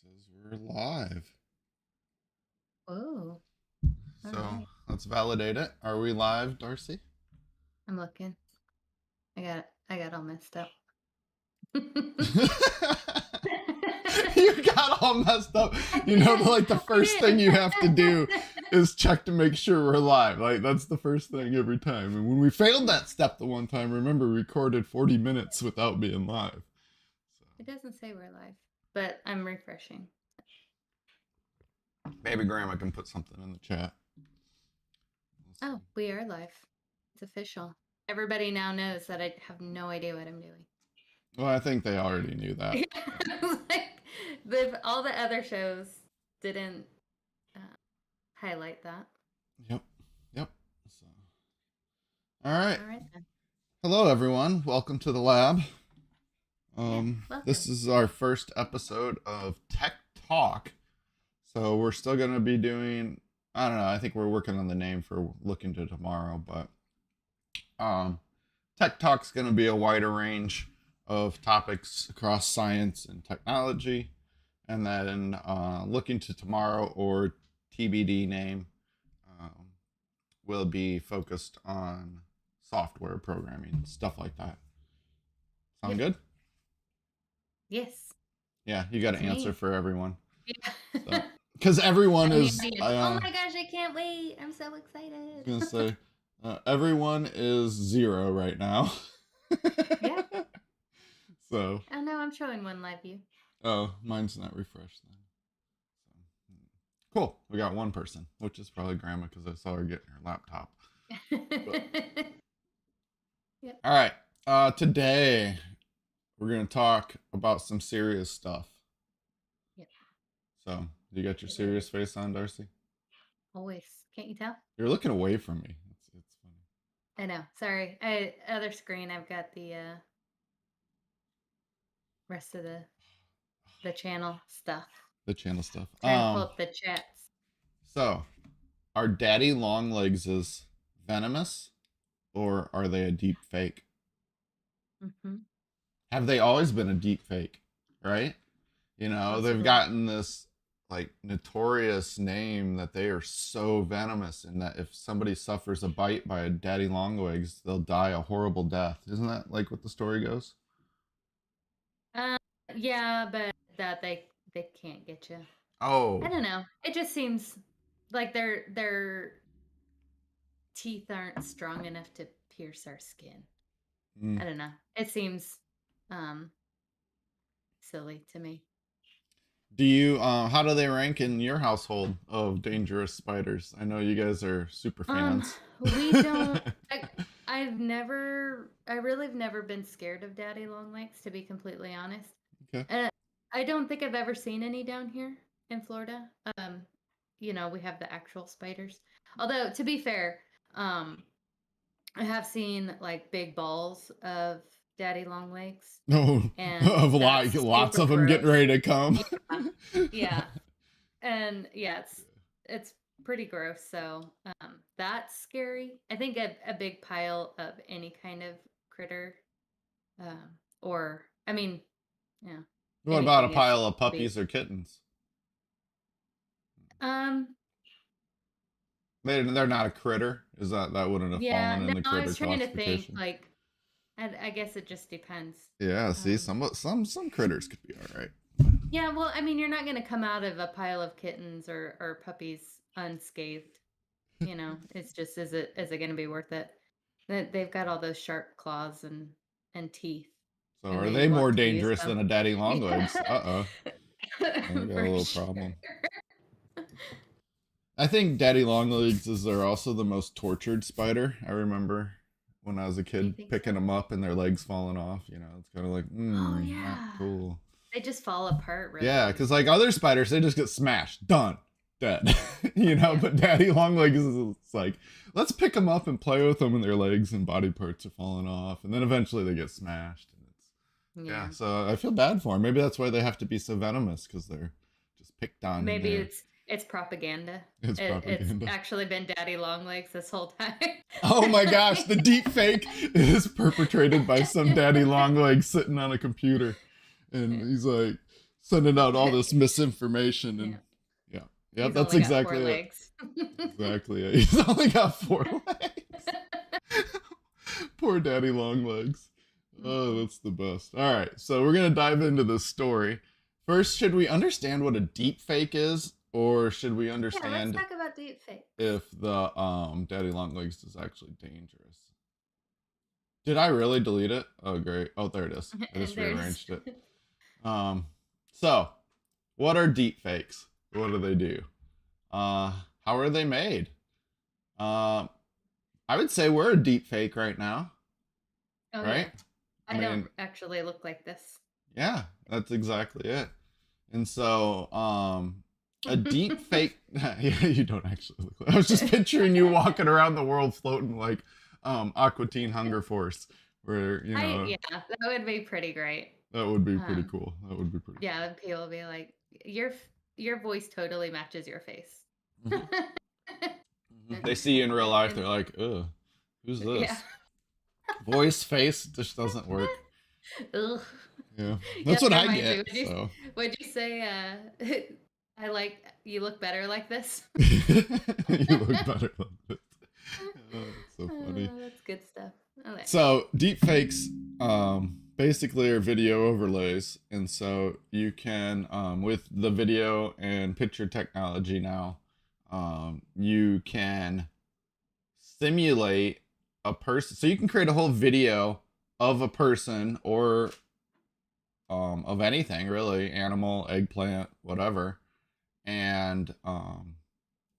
says we're live. Oh. So let's validate it. Are we live, Darcy? I'm looking. I got all messed up. You got all messed up. You know, like the first thing you have to do is check to make sure we're live. Like that's the first thing every time. And when we failed that step the one time, remember we recorded 40 minutes without being live. So. It doesn't say we're live, but I'm refreshing. Maybe Grandma can put something in the chat. Oh, we are live. It's official. Everybody now knows that I have no idea what I'm doing. Well, I think they already knew that. Like, all the other shows didn't highlight that. Yep. So, all right. Then. Hello, everyone. Welcome to the lab. This is our first episode of Tech Talk. So we're still going to be doing, I don't know, I think we're working on the name for looking to tomorrow, but Tech Talk's going to be a wider range of topics across science and technology. And then looking to tomorrow, or TBD name, will be focused on software programming, stuff like that. Sound good? Yes. Yeah, you got to answer for everyone. Yeah. Because everyone is... oh my gosh, I can't wait. I'm so excited. I was going to say, everyone is 0 right now. Yeah. So. Oh no, I'm showing one live view. Oh, mine's not refreshed then. So, cool. We got one person, which is probably Grandma because I saw her getting her laptop. Yep. All right. Today, we're going to talk about some serious stuff. Yep. So, you got your serious face on, Darcy? Always. Can't you tell? You're looking away from me. It's funny. I know. Sorry. Other screen, I've got the rest of the channel stuff. The channel stuff. Trying to pull up the chats. So, are daddy long legs venomous, or are they a deep fake? Mm-hmm. Have they always been a deep fake? Right? You know, Possibly. They've gotten this like notorious name that they are so venomous, and that if somebody suffers a bite by a daddy long legs, they'll die a horrible death. Isn't that like what the story goes? Yeah, but that they can't get you. Oh. I don't know. It just seems like their teeth aren't strong enough to pierce our skin. I don't know. It seems silly to me. Do you how do they rank in your household of dangerous spiders? I know you guys are super fans. We don't I really have never been scared of daddy long legs, to be completely honest. Okay. I don't think I've ever seen any down here in Florida. You know, we have the actual spiders. Although, to be fair, I have seen like big balls of daddy long legs. No, of lots of them getting ready to come. Yeah. And yeah, it's pretty gross. So that's scary. I think a big pile of any kind of critter, or I mean, yeah. What about a pile of puppies or kittens? They're not a critter. Is that wouldn't have fallen in the critter classification? I was trying to think, like, I guess it just depends. Yeah, see, some critters could be all right. Yeah, well, I mean, you're not going to come out of a pile of kittens or puppies unscathed. You know, it's just, is it going to be worth it? They've got all those sharp claws and teeth. So are they more dangerous than a daddy long legs? Uh-oh. I got a little problem. I think daddy long legs are also the most tortured spider. I remember when I was a kid picking them up and their legs falling off. You know, it's kind of like, not cool. They just fall apart, really. Yeah, because like other spiders, they just get smashed, done, dead. You know, but daddy long legs it's like, let's pick them up and play with them, and their legs and body parts are falling off, and then eventually they get smashed. And yeah, so I feel bad for them. Maybe that's why they have to be so venomous, because they're just picked on. Maybe it's propaganda. It's propaganda. It's actually been daddy long legs this whole time. Oh my gosh, the deep fake is perpetrated by some daddy long legs sitting on a computer. And he's like, sending out all this misinformation and Yeah. yeah, He's that's only got 4 exactly it. legs. Exactly it. He's only got 4 legs. Poor daddy long legs. Oh, that's the best. All right, so we're gonna dive into this story. First, should we understand what a deep fake is, or should we Yeah, let's understand talk about deep fakes. if the daddy long legs is actually dangerous? Did I really delete it? Oh, great. Oh, there it is. I just There it is. rearranged it. So what are deep fakes? What do they do? How are they made? I would say we're a deep fake right now, Oh, right? yeah. I don't actually look like this. Yeah, that's exactly it. And so, a deep fake. Yeah, you don't actually look like. I was just picturing you walking around the world floating like Aqua Teen Hunger Force, where Yeah, that would be pretty great. that would be pretty cool. That would be pretty. Yeah, and people will be like, your voice totally matches your face. Cool. They see you in real life, they're like, ugh, who's this? Yeah. Voice, face, just doesn't work. Ugh. Yeah, that's what I reminds me. get. So. Would you say, I like you look better like this? You look better like this. Oh, that's so funny. That's good stuff. Okay. So deepfakes basically are video overlays, and so you can with the video and picture technology now, you can simulate a person. So you can create a whole video of a person or of anything really, animal, eggplant, whatever, and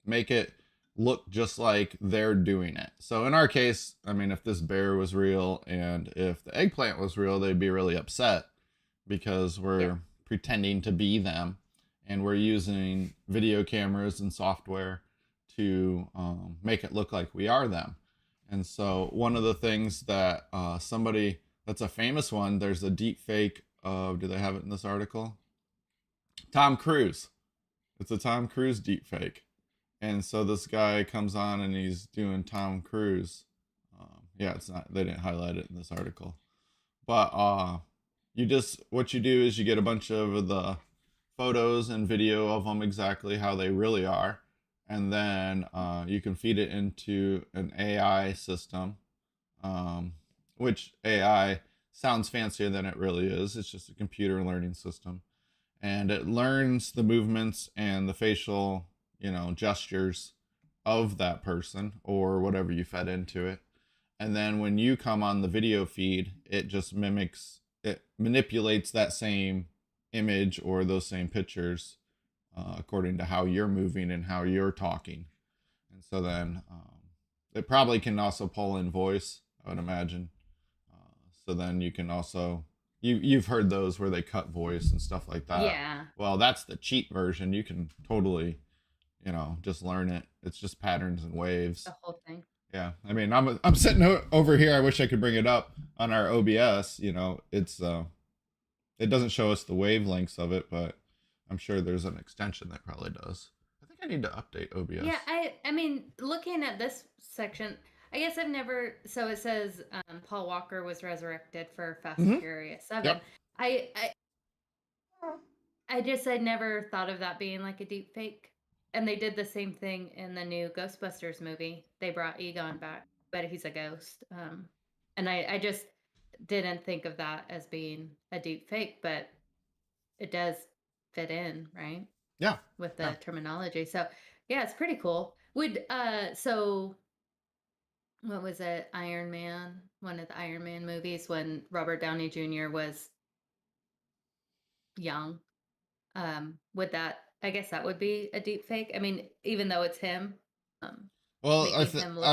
make it look just like they're doing it. So in our case, I mean, if this bear was real and if the eggplant was real, they'd be really upset because we're pretending to be them, and we're using video cameras and software to make it look like we are them. And so one of the things that somebody that's a famous one, there's a deep fake of, do they have it in this article? Tom Cruise. It's a Tom Cruise deep fake. And so this guy comes on and he's doing Tom Cruise. Yeah, it's not, they didn't highlight it in this article. But what you do is you get a bunch of the photos and video of them exactly how they really are. And then you can feed it into an AI system, which AI sounds fancier than it really is. It's just a computer learning system. And it learns the movements and the facial, gestures of that person or whatever you fed into it. And then when you come on the video feed, it just manipulates that same image or those same pictures according to how you're moving and how you're talking. And so then it probably can also pull in voice, I would imagine. So then you can also, you've heard those where they cut voice and stuff like that. Yeah. Well, that's the cheat version. You can totally, just learn it. It's just patterns and waves. The whole thing. Yeah. I mean, I'm sitting over here. I wish I could bring it up on our OBS. It's it doesn't show us the wavelengths of it, but I'm sure there's an extension that probably does. I think I need to update OBS. Yeah, I mean, looking at this section, I guess I've never. So it says Paul Walker was resurrected for Fast and Furious 7. Yep. I never thought of that being like a deep fake. And they did the same thing in the new Ghostbusters movie. They brought Egon back, but he's a ghost. And I just didn't think of that as being a deep fake, but it does fit in, right? Yeah. With the terminology. So yeah, it's pretty cool. So what was it? Iron Man, one of the Iron Man movies when Robert Downey Jr. was young. I guess that would be a deep fake. I mean, even though it's him. Well, I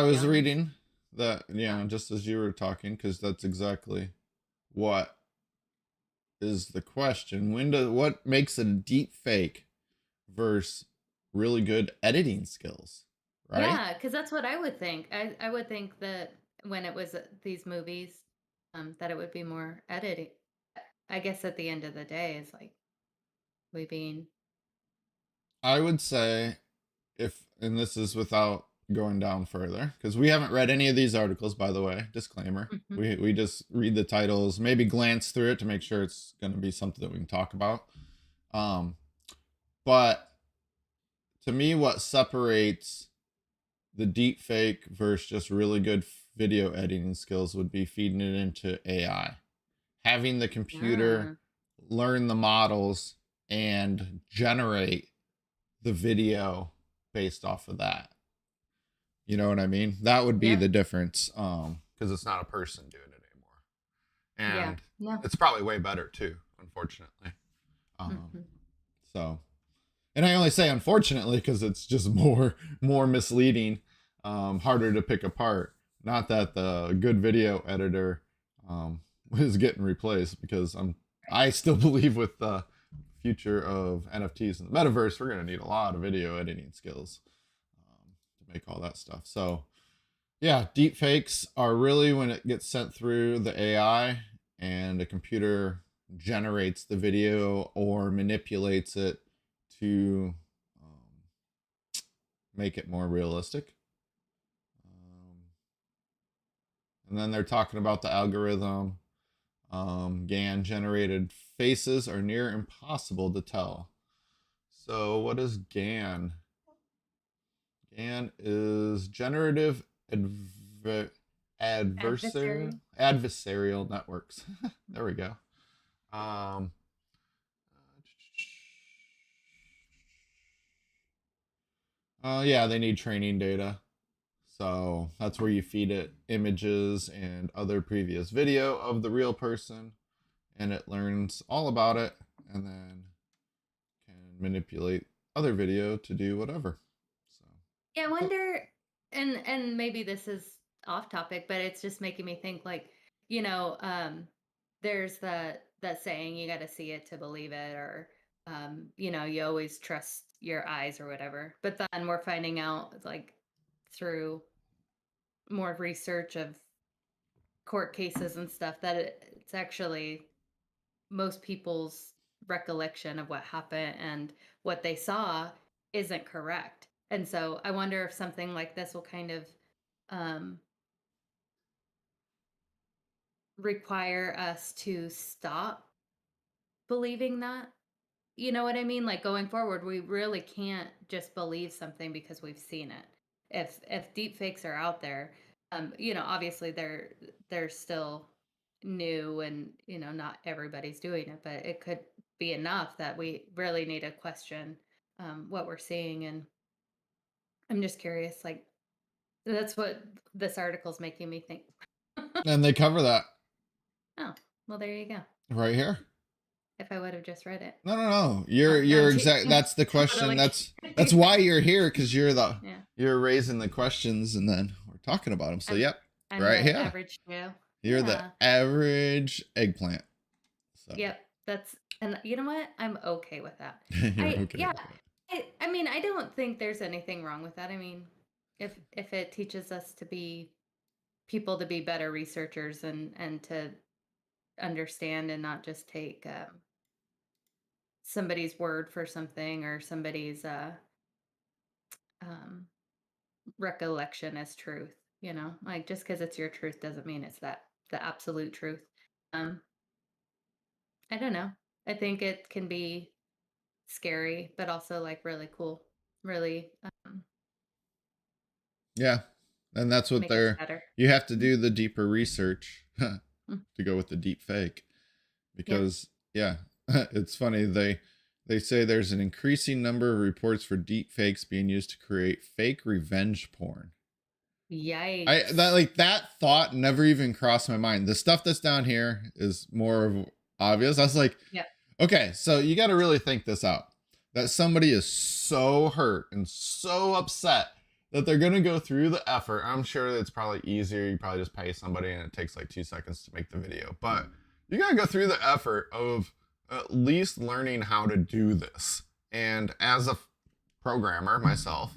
was young. reading that, just as you were talking, because that's exactly what is the question. What makes it a deep fake versus really good editing skills, right? Yeah, because that's what I would think. I would think that when it was these movies, that it would be more editing. I guess at the end of the day, it's like we being. I would say and this is without going down further, because we haven't read any of these articles, by the way, disclaimer. We just read the titles, maybe glance through it to make sure it's going to be something that we can talk about. Um, but to me, what separates the deep fake versus just really good video editing skills would be feeding it into AI, having the computer Ah, learn the models and generate the video based off of that. You know what I mean? That would be yeah, the difference, because it's not a person doing it anymore, yeah, and no. it's probably way better too, unfortunately. Um, Mhm. so, and I only say unfortunately because it's just more misleading, harder to pick apart. Not that the good video editor is getting replaced, because I still believe with the future of NFTs and the metaverse, we're going to need a lot of video editing skills to make all that stuff. So yeah, deep fakes are really when it gets sent through the AI and a computer generates the video or manipulates it to make it more realistic. Um, and then they're talking about the algorithm. GAN generated faces are near impossible to tell. So, what is GAN? GAN is generative Adversary. adversarial networks. There we go. Um, yeah, they need training data. So that's where you feed it images and other previous video of the real person, and it learns all about it and then can manipulate other video to do whatever. So, Yeah, I but wonder, and maybe this is off topic, but it's just making me think like, you know, there's that saying you got to see it to believe it, or you always trust your eyes or whatever. But then we're finding out like through more research of court cases and stuff that it's actually most people's recollection of what happened and what they saw isn't correct. And so I wonder if something like this will kind of um, require us to stop believing that. You know what I mean? Like going forward, we really can't just believe something because we've seen it. If deep fakes are out there, obviously they're still new, and not everybody's doing it, but it could be enough that we really need to question what we're seeing. And I'm just curious, like that's what this article's making me think. and they cover that Oh, well, there you go. right here. If I would have just read it. No, no, no. Oh, no, You're I'm exact. teasing. That's the question. Totally. That's why you're here, because Yeah. you're raising the questions and then we're talking about them. So I'm yep, I'm right the here. average Joe. You're the Yeah. average eggplant. So Yep. And you know what? I'm okay with that. you're I okay yeah. with that. I mean, I don't think there's anything wrong with that. I mean, if it teaches us to be people to be better researchers and to understand and not just take somebody's word for something, or somebody's um recollection as truth, like just because it's your truth doesn't mean it's the absolute truth. um I don't know. I think it can be scary, but also like really cool, really Yeah, and that's what make us they're. better. You have to Mhm. do the deeper research Mm. to go with the deep fake, Yeah. because yeah, it's funny they say there's an increasing number of reports for deep fakes being used to create fake revenge porn. Yikes. That thought never even crossed my mind. The stuff that's down here is more of obvious. I was like, Yeah. okay, so you got to really think this out. That somebody is so hurt and so upset that they're gonna go through the effort. I'm sure that it's probably easier. You probably just pay somebody and it takes like 2 seconds to make the video. But you gotta go through the effort of at least learning how to do this. And as a programmer myself,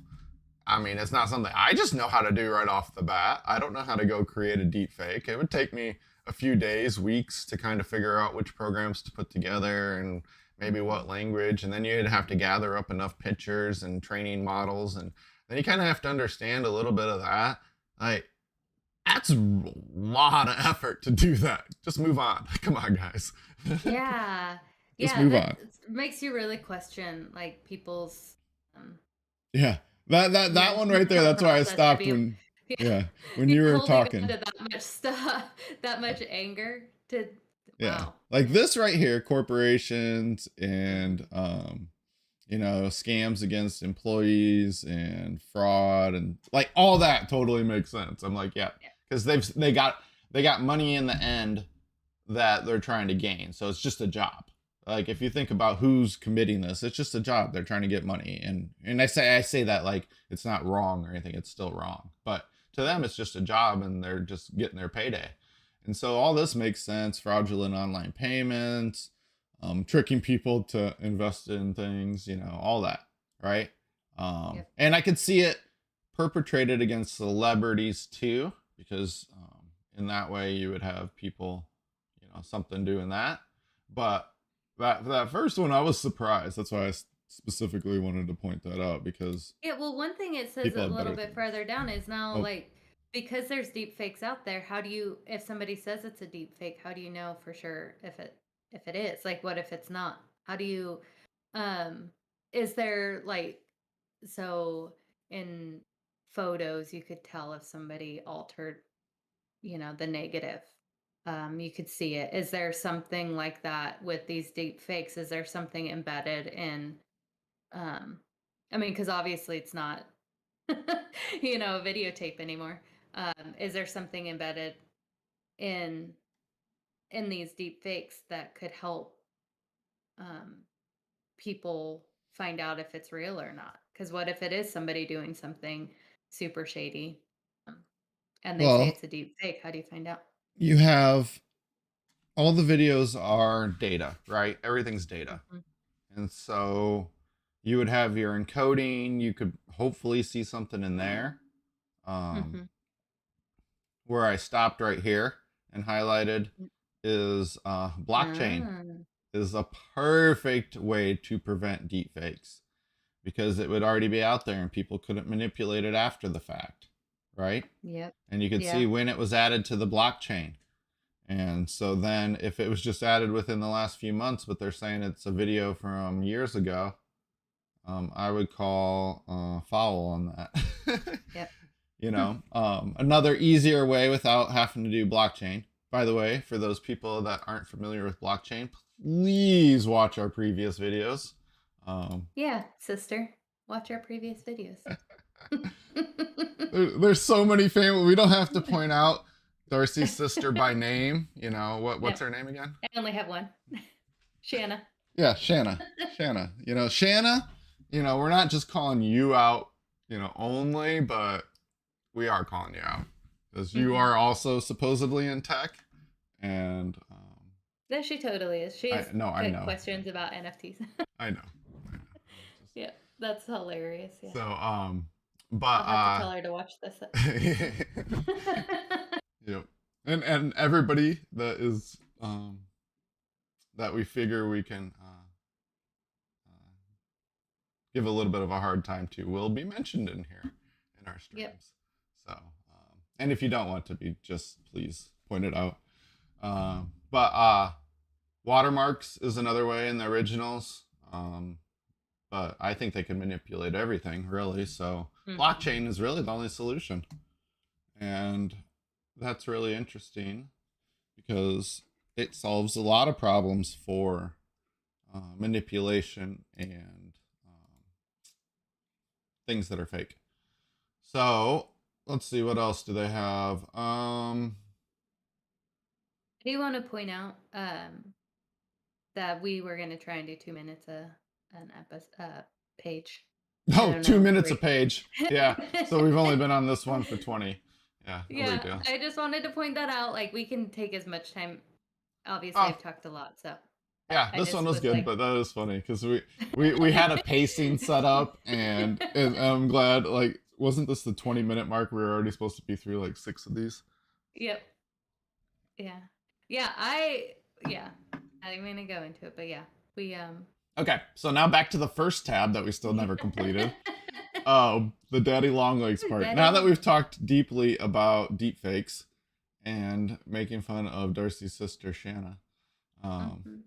I mean, it's not something I just know how to do right off the bat. I don't know how to go create a deep fake. It would take me a few days, weeks to kind of figure out which programs to put together and maybe what language. And then you'd have to gather up enough pictures and training models. And then you kind of have to understand a little bit of that. Like, that's a lot of effort to do that. Just move on. Come on, guys. Yeah. Let's Yeah, move that on. makes you really question like people's um, Yeah, that one right there. mental That's why I process to stopped be when, yeah, yeah, when be you were holding on talking. to that much stuff, that much anger to Yeah, wow. like this right here, corporations and Mhm. scams against employees and fraud and like all that totally makes sense. I'm like, yeah, Yeah. because they got money in the end that they're trying to gain. So it's just a job. Like if you think about who's committing this, it's just a job. They're trying to get money. And I say that like it's not wrong or anything. It's still wrong. But to them it's just a job and they're just getting their payday. And so all this makes sense. Fraudulent online payments, tricking people to invest in things, all that, right? Yep. And I could see it perpetrated against celebrities too, because in that way you would have people, something doing that. But that first one, I was surprised. That's why I specifically wanted to point that out because Yeah, well, one thing it says people a have little better bit things. further down is now Oh, like because there's deep fakes out there, how do you if somebody says it's a deep fake, how do you know for sure if it is? Like what if it's not? How do you um is there like so in photos you could tell if somebody altered, the negative. You could see it. Is there something like that with these deep fakes? Is there something embedded in um I mean, because obviously it's not a videotape anymore. Is there something embedded in these deep fakes that could help um, people find out if it's real or not? Because what if it is somebody doing something super shady, um, and they say well, it's a deep fake? How do you find out? you have all the videos are data, right? Everything's data. Mhm. And so you would have your encoding. You could hopefully see something in there. Um, Mhm. where I stopped right here and highlighted is blockchain Ah, is a perfect way to prevent deepfakes because it would already be out there and people couldn't manipulate it after the fact, right? yep. And you could see Yeah. when it was added to the blockchain. And so then if it was just added within the last few months, but they're saying it's a video from years ago, I would call foul on that. Yep. Another easier way without having to do blockchain. By the way, for those people that aren't familiar with blockchain, please watch our previous videos. Um, Yeah, sister. Watch our previous videos. there's so many famous. We don't have to point out Darcy's sister by name. What's No, her name again? I only have one. Shanna. Yeah, Shanna. Shanna. Shanna. We're not just calling you out. Only, but we are calling you out because you Mhm. are also supposedly in tech, and No, she totally is. She I has no, I good know, questions about NFTs. I know. Yeah, that's hilarious. Yeah. So but I'll have to tell her to watch this. yep, and everybody that is that we figure we can give a little bit of a hard time to will be mentioned in here in our Yep. streams. So and if you don't want to be, just please point it out. But watermarks is another way in the originals. But I think they can manipulate everything, really. So Mhm. blockchain is really the only solution. And that's really interesting because it solves a lot of problems for manipulation and things that are fake. So let's see, what else do they have? I do want to point out that we were going to try and do 2 minutes an episode page. I Oh, don't two know. minutes a page. Yeah. So we've only been on this one for 20. Yeah, no big Yeah, deal. I just wanted to point that out. Like, we can take as much time. Obviously, Oh, I've talked a lot, so yeah, I this one just was was good, like, but that was funny because we had a pacing set up, and I'm glad. Like, wasn't this the 20-minute mark? We were already supposed to be through like 6 of these. yep, yeah, yeah. I didn't mean to go into it, but yeah, we Okay, so now back to the first tab that we still never completed. The daddy long legs part. Daddy Now that long. we've talked deeply about deepfakes and making fun of Darcy's sister Shanna, um, Mhm.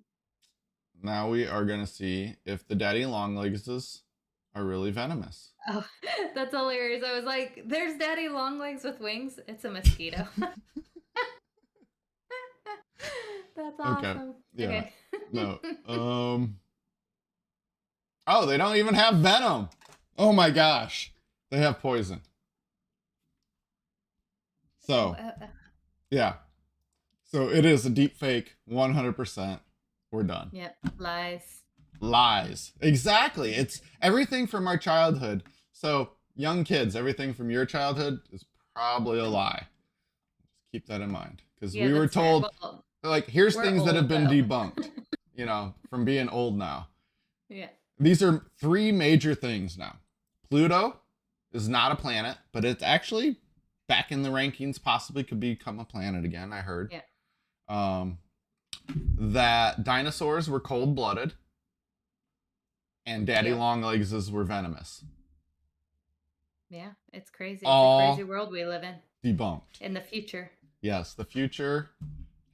now we are gonna see if the daddy longlegses are really venomous. Oh, that's hilarious. I was like, there's daddy long legs with wings. It's a mosquito. That's Okay. awesome. Yeah. Okay. No. Oh, they don't even have venom. Oh my gosh. They have poison. Oh, So, yeah. So it is a deep fake, 100%. We're done. yep. Lies. Lies. Exactly. It's everything from our childhood. So, young kids, everything from your childhood is probably a lie. Just keep that in mind. Because Yeah, we were that's fair. told, Well, like, here's we're things that have old, been though. debunked, from being old now. Yeah. These are 3 major things now. Pluto is not a planet, but it's actually back in the rankings, possibly could become a planet again, I heard. Yeah. That dinosaurs were cold-blooded and daddy Yep. longlegs were venomous. Yeah. It's crazy. It's All a crazy world we live in debunked. the future. Yes, the future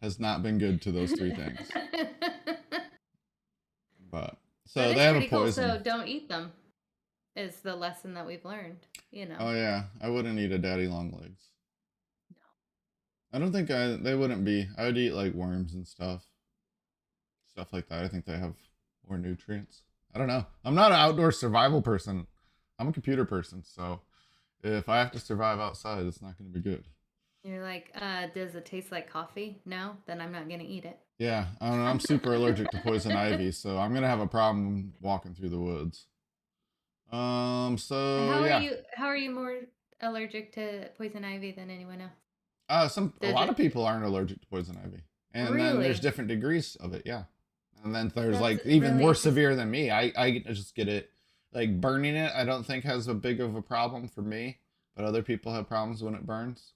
has not been good to those 3 things. But so That is they have a pretty cool. poison. So don't eat them is the lesson that we've learned, Oh yeah, I wouldn't eat a daddy longlegs. No. I don't think they wouldn't be. I would eat like worms and stuff like that. I think they have more nutrients. I don't know. I'm not an outdoor survival person. I'm a computer person, so if I have to survive outside, it's not going to be good. You're like, does it taste like coffee? No, then I'm not gonna eat it. Yeah, I don't know. I'm super allergic to poison ivy, so I'm gonna have a problem walking through the woods. So How yeah. are you more allergic to poison ivy than anyone else? A Does lot of it people aren't allergic to poison ivy, and then there's really? different degrees of it. Yeah, and then there's That's like even really more interesting. severe than me. I just get it like burning it. I don't think has a big of a problem for me, but other people have problems when it burns.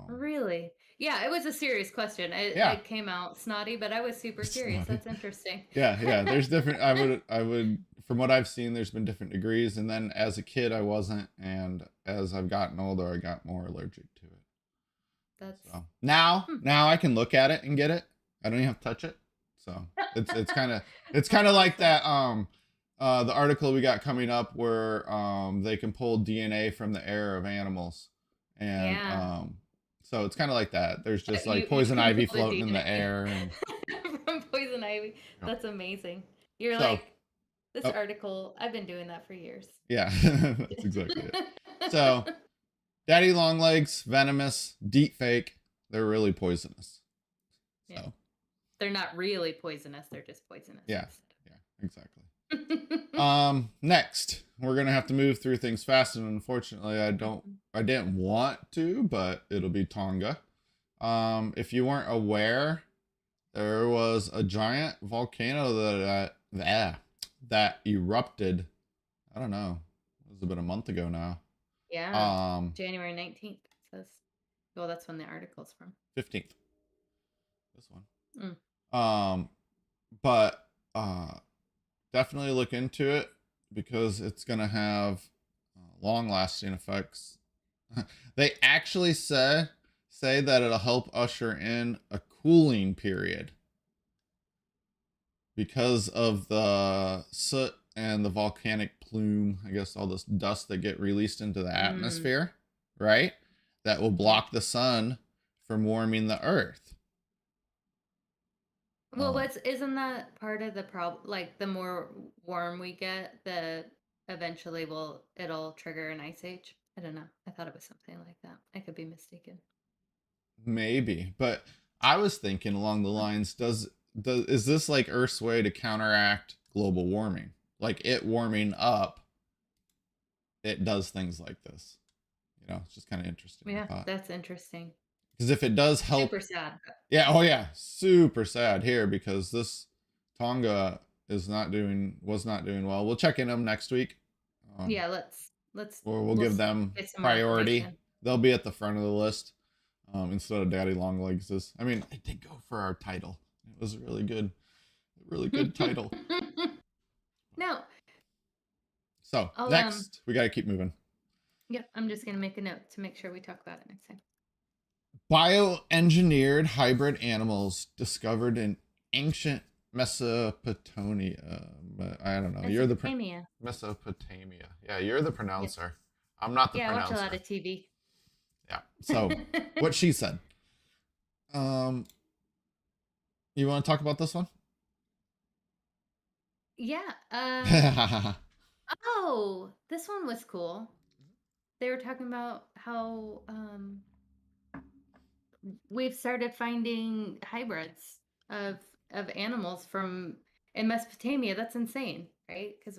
Really? Yeah, it was a serious question. Yeah, It came out snotty, but I was super it's curious. not. That's interesting. Yeah. There's different. I would. From what I've seen, there's been different degrees, and then as a kid, I wasn't, and as I've gotten older, I got more allergic to it. That's So now, hmm. now I can look at it and get it. I don't even have to touch it. So it's kind of like that. The article we got coming up where they can pull DNA from the air of animals, and Yeah. so it's kind of like that. There's just like You poison can ivy pull the floating in the DNA air, and from poison ivy. you know. That's amazing. You're So like, this oh, article, I've been doing that for years. yeah, that's exactly it. So daddy longlegs, venomous, deep fake. They're really poisonous. Yeah. So They're not really poisonous, they're just poisonous. yeah, exactly. Instead. Next, we're gonna have to move through things fast, and unfortunately, I didn't want to, but it'll be Tonga. If you weren't aware, there was a giant volcano that erupted. I don't know. It was about a month ago now. Yeah. January 19th says. Well, that's when the article's from. 15th. This one. Mm. But definitely look into it because it's gonna have long-lasting effects. They actually say that it'll help usher in a cooling period because of the soot and the volcanic plume. I guess all this dust that get released into the atmosphere, right? That will block the sun from warming the earth. Well, isn't that part of the problem? Like, the more warm we get, the eventually it'll trigger an ice age. I don't know. I thought it was something like that. I could be mistaken. Maybe, but I was thinking along the lines: is this like Earth's way to counteract global warming? Like it warming up, it does things like this. It's just kind of interesting. Yeah, that's interesting. Because if it does help, Super sad. yeah, oh yeah, super sad here because this Tonga was not doing well. We'll check in them next week. Yeah, we'll give them get some more priority. information. They'll be at the front of the list instead of Daddy Longlegs. I mean, I did go for our title. It was a really good title. No. So next, we got to keep moving. Yep, I'm just gonna make a note to make sure we talk about it next time. Bioengineered hybrid animals discovered in ancient Mesopotamia. I don't know. You're the Mesopotamia. Mesopotamia. Yeah, you're the Yep. pronouncer. I'm not the Yeah, I watch a lot pronouncer. of TV. Yeah. So, what she said. Um, you want to talk about this one? Yeah. Yeah. Oh, this one was cool. They were talking about how we've started finding hybrids of animals from in Mesopotamia. That's insane, right? Because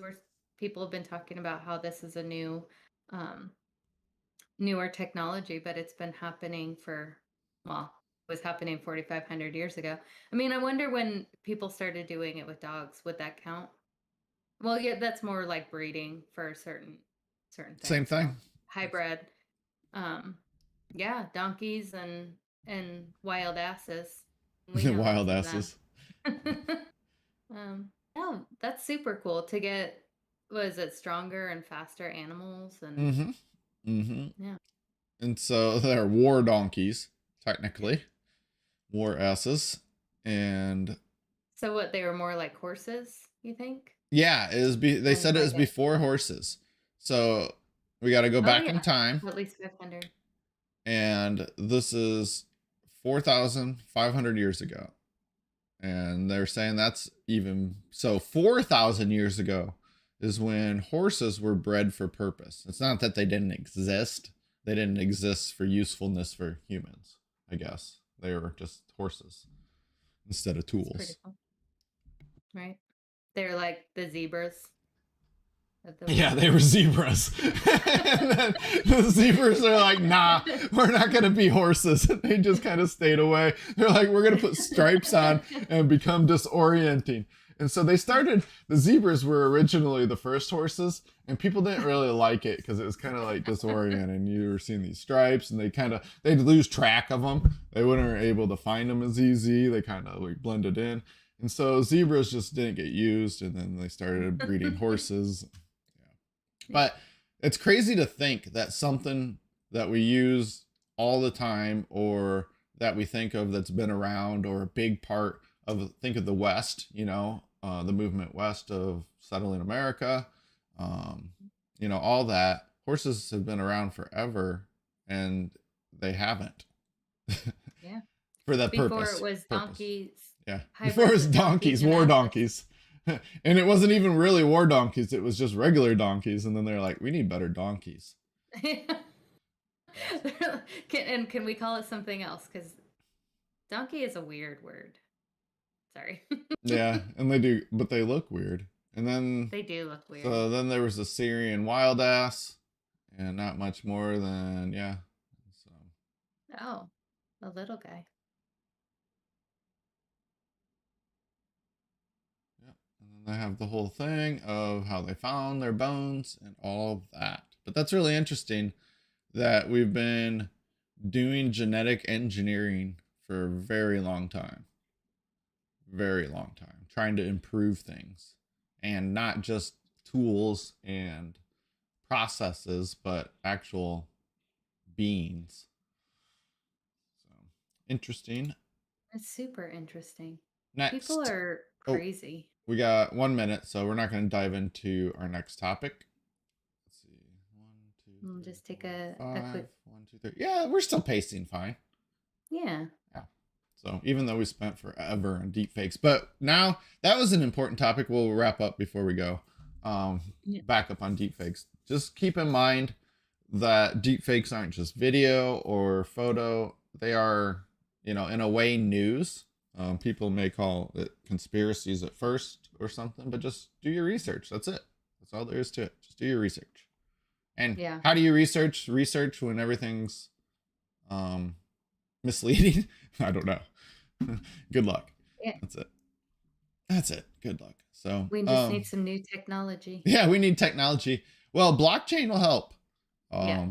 people have been talking about how this is a um, newer technology, but it's been happening for well, it was happening 4,500 years ago. I mean, I wonder when people started doing it with dogs, would that count? Well, yeah, that's more like breeding for certain Same things. So thing. hybrid, um, yeah, donkeys and wild asses. We know Wild lots of them. asses. Oh, that's super cool to get. Was it stronger and faster animals and Mm-hmm. Mm-hmm. yeah, And so they're war donkeys, yeah. technically. War asses. And So what? They were more like horses, you think? yeah, they And said it like was a before horses. So we got to go oh back in yeah, time. at least 500. And this is 4,500 years ago. And they're saying that's even so 4,000 years ago is when horses were bred for purpose. It's not that they didn't exist, they didn't exist for usefulness for humans, I guess. They were just horses instead of It's pretty tools. cool, right? They're like the zebras of the Yeah, world. they were zebras. And then the zebras are like, nah, we're not going to be horses. They just kind of stayed away. They're like, we're going to put stripes on and become disorienting. And so they started, the zebras were originally the first horses, and people didn't really like it because it was kind of like disorienting. You were seeing these stripes, and they'd lose track of them. They weren't able to find them as easy. They kind of like blended in. And so zebras just didn't get used, and then they started breeding horses. But it's crazy to think that something that we use all the time or that we think of that's been around or a big part of think of the West, the movement west of settling America, um, all that. Horses have been around forever and they haven't Yeah. for that Before it purpose. was donkeys, Yeah. Before it hybrids was of donkeys donkeys, and war asses. donkeys. And it wasn't even really war donkeys, it was just regular donkeys. And then they're like, we need better donkeys. Can we call it something else? Because donkey is a weird word. Sorry. Yeah, and they do, but they look weird. And then, They do look weird. so then there was the Syrian wild ass, and not much more than, yeah. So, Oh, a little guy. yeah. And then they have the whole thing of how they found their bones and all of that. But that's really interesting that we've been doing genetic engineering for a very long time. Very long time. Trying to improve things. And not just tools and processes, but actual beings. So interesting. It's super interesting. People Next. are Oh, crazy. we got 1 minute, so we're not going to dive into our next topic. Let's see. One, two, We'll three, just take four, a five. quick. 1, 2, 3. Yeah, we're still pacing fine. Yeah. Yeah. So even though we spent forever on deep fakes, but now that was an important topic. We'll wrap up before we go. Yeah. Back up on deep fakes. Just keep in mind that deep fakes aren't just video or photo. They are, in a way, news. People may call it conspiracies at first or something, but just do your research. That's it. That's all there is to it. Just do your research. And Yeah. how do you research when everything's misleading? I don't know. Good luck. Yeah. That's it. Good luck. So We just need some new technology. yeah, we need technology. Well, blockchain will help. Yeah.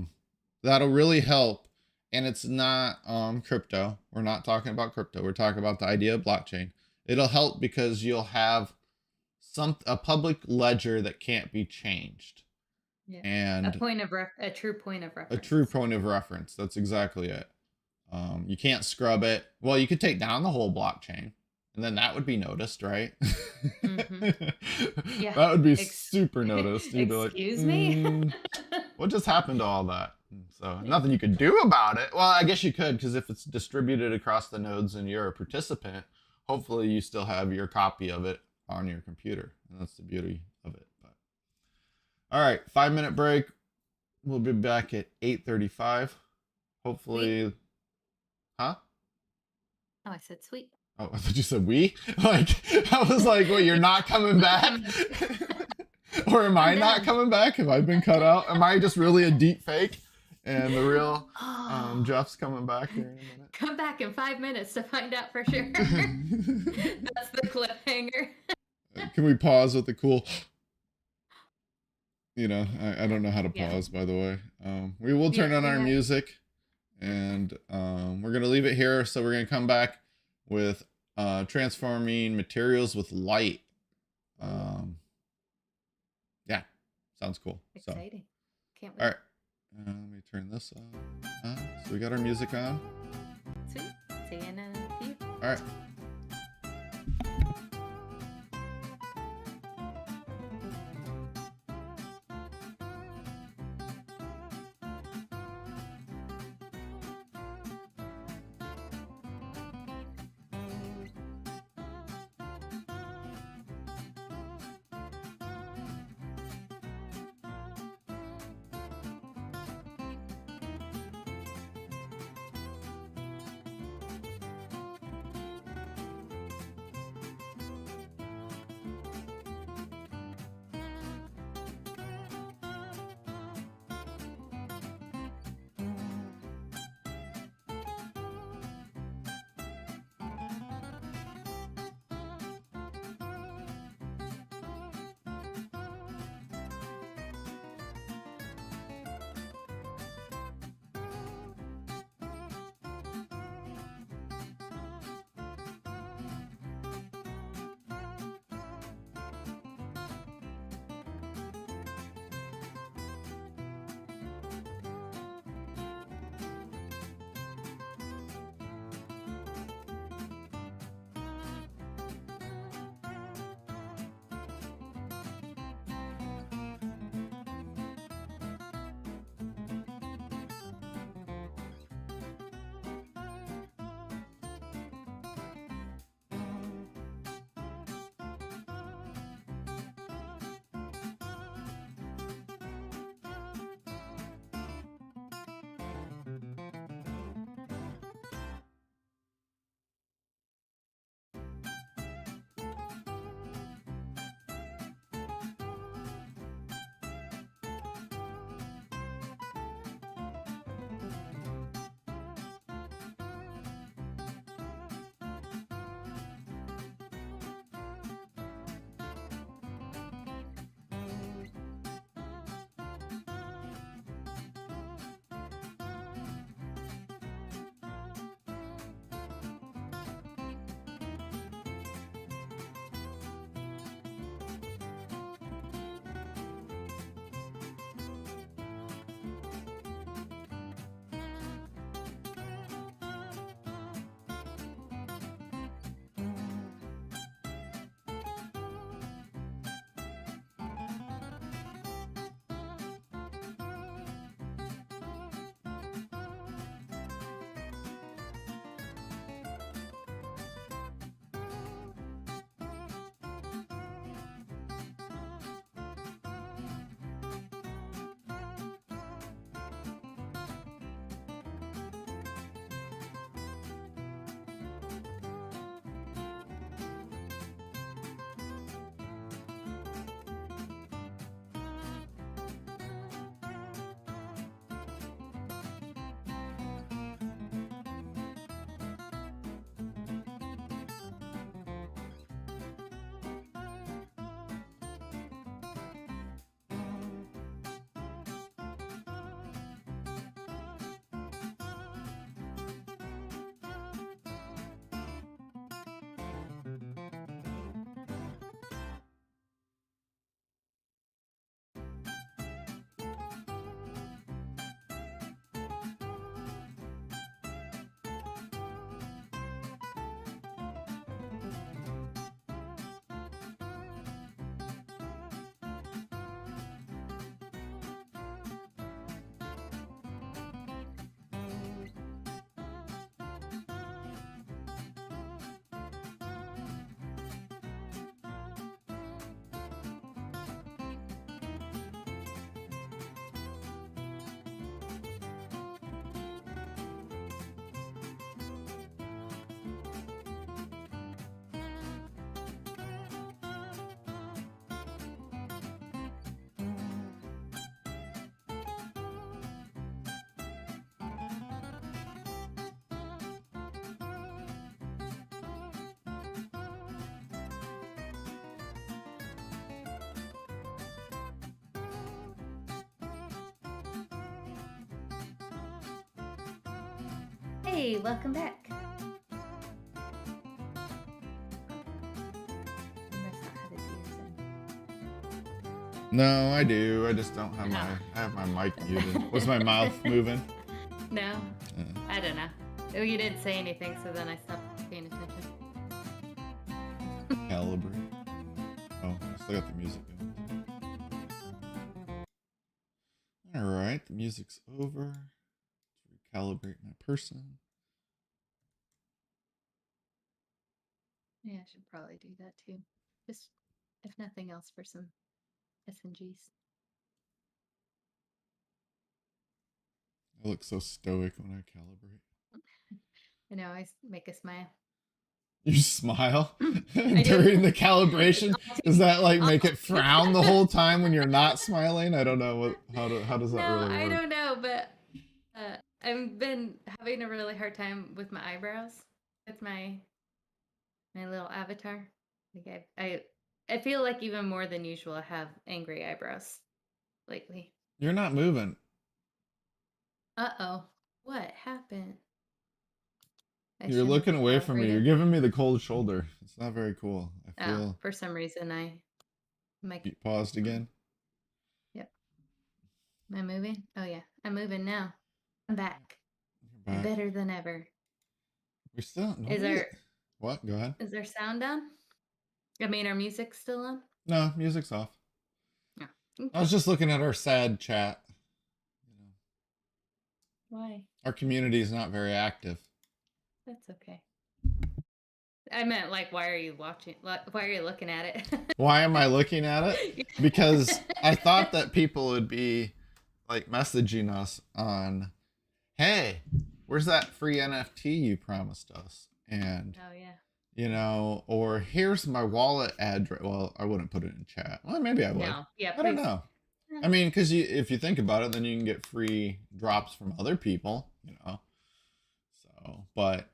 That'll really help. And it's not crypto. We're not talking about crypto. We're talking about the idea of blockchain. It'll help because you'll have a public ledger that can't be changed. Yeah. And a true point of reference. a true point of reference. That's exactly it. You can't scrub it. Well, you could take down the whole blockchain. And then that would be noticed, right? Hmm. Yeah. That would be Ex- super noticed. You'd be like, Excuse me? what just happened to all that? So nothing you could do about it. Well, I guess you could, because if it's distributed across the nodes and you're a participant, hopefully you still have your copy of it on your computer. And that's the beauty of it. But all right, 5-minute break. We'll be back at 8:35. Hopefully, huh? Oh, I said sweet. Oh, I thought you said we. Like, I was like, "What? You're not coming back?" Or am I not coming back? Have I been cut out? Am I just really a deep fake? And the real Jeff's coming back here in a minute. Come back in 5 minutes to find out for sure. That's the cliffhanger. Can we pause with the cool? You know, I don't know how to pause, by the way. We will turn on our music, and we're going to leave it here. So we're going to come back with transforming materials with light. Yeah, sounds cool. Exciting. Can't wait. All right. Let me turn this on. So we got our music on. Sweet. See you in a few. All right. Hey, welcome back. That's not how to do this. No, I do. I just don't have I have my mic muted. Was my mouth moving? No, I don't know. Oh, you didn't say anything, so then I stopped paying attention. Calibrate. Oh, I still got the music going. Alright, the music's over. Let's recalibrate my person. Yeah, I should probably do that too. Just, if nothing else, for some SNGs. I look so stoic when I calibrate. I know, I make a smile. You smile during the calibration? Does that like make it frown the whole time when you're not smiling? I don't know how does that really work? I don't know, but I've been having a really hard time with my eyebrows, with my little avatar. Like I feel like even more than usual I have angry eyebrows lately. You're not moving. Uh-oh. What happened? You're looking away from me. You're giving me the cold shoulder. It's not very cool. I feel. For some reason You paused again. Yep. Am I moving? Oh yeah, I'm moving now. I'm back. I'm better than ever. We're still. Is there? What? Go ahead. Is there sound on? I mean, our music's still on? No, music's off. No. Okay. I was just looking at our sad chat. Why? Our community is not very active. That's okay. I meant like, why are you watching? Why are you looking at it? Why am I looking at it? Because I thought that people would be like messaging us on, hey, where's that free NFT you promised us? And, oh, yeah. You know, or here's my wallet address. Well, I wouldn't put it in chat. Well, maybe I would. No. Yeah, I don't know. I mean, because if you think about it, then you can get free drops from other people, you know. So, but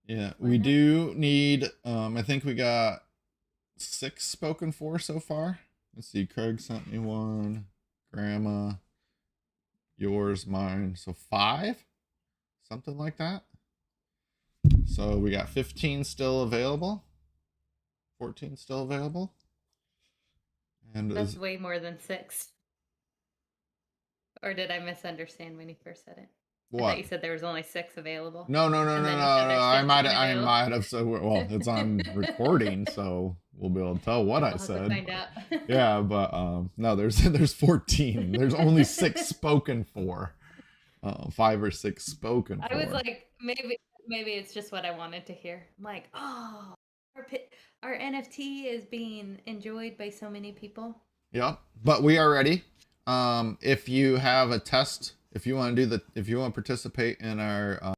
yeah, we do need. I think we got 6 spoken for so far. Let's see. Craig sent me one. Grandma, yours, mine. So 5, something like that. So we got 15 still available. 14 still available. And that's way more than 6. Or did I misunderstand when you first said it? What? I thought you said there was only 6 available. No. I might have said, well, it's on recording, so we'll be able to tell what I said. Find out. Yeah, but no, there's 14. There's only 6 spoken for. 5 or 6 spoken for. I was like, maybe it's just what I wanted to hear. I'm like, oh, our NFT is being enjoyed by so many people. Yep, but we are ready. If you have a test, if you want to participate in our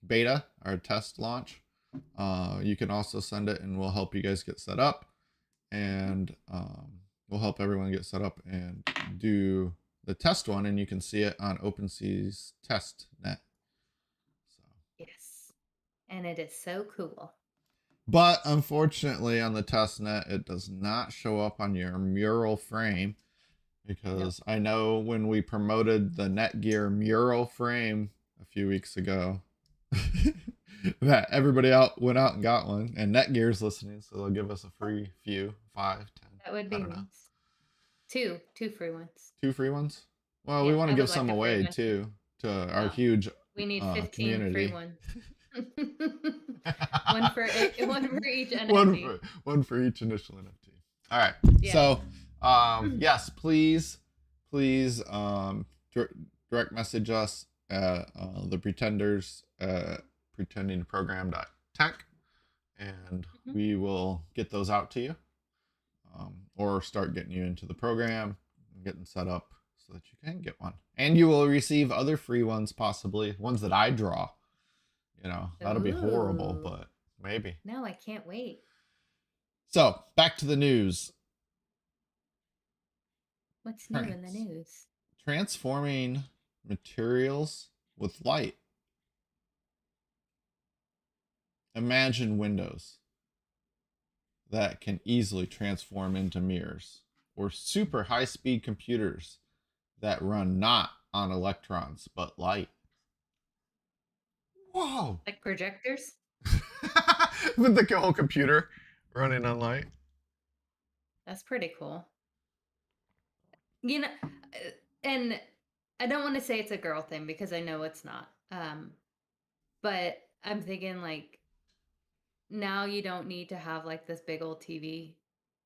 beta, our test launch, you can also send it, and we'll help you guys get set up, and we'll help everyone get set up and do the test one, and you can see it on OpenSea's test net. So. Yes, and it is so cool. But unfortunately, on the test net, it does not show up on your mural frame. Because I know when we promoted the Netgear mural frame a few weeks ago, that everybody went out and got one, and Netgear's listening, so they'll give us a free few, 5, 10. That would be nice. 2 free ones. 2 free ones? Well, we want to give some away too to our huge we need 15 community. Free ones. one for each NFT. One for each initial NFT. All right. Yeah. So. Yes, please direct message us at the pretenders pretendingprogram.tech, and we will get those out to you, or start getting you into the program and getting set up so that you can get one, and you will receive other free ones, possibly ones that I draw. You know, that'll be horrible, but maybe. No, I can't wait. So back to the news. What's new in the news? Transforming materials with light. Imagine windows that can easily transform into mirrors, or super high-speed computers that run not on electrons but light. Whoa! Like projectors? With the whole computer running on light. That's pretty cool. You know, and I don't want to say it's a girl thing because I know it's not. But I'm thinking like now you don't need to have like this big old TV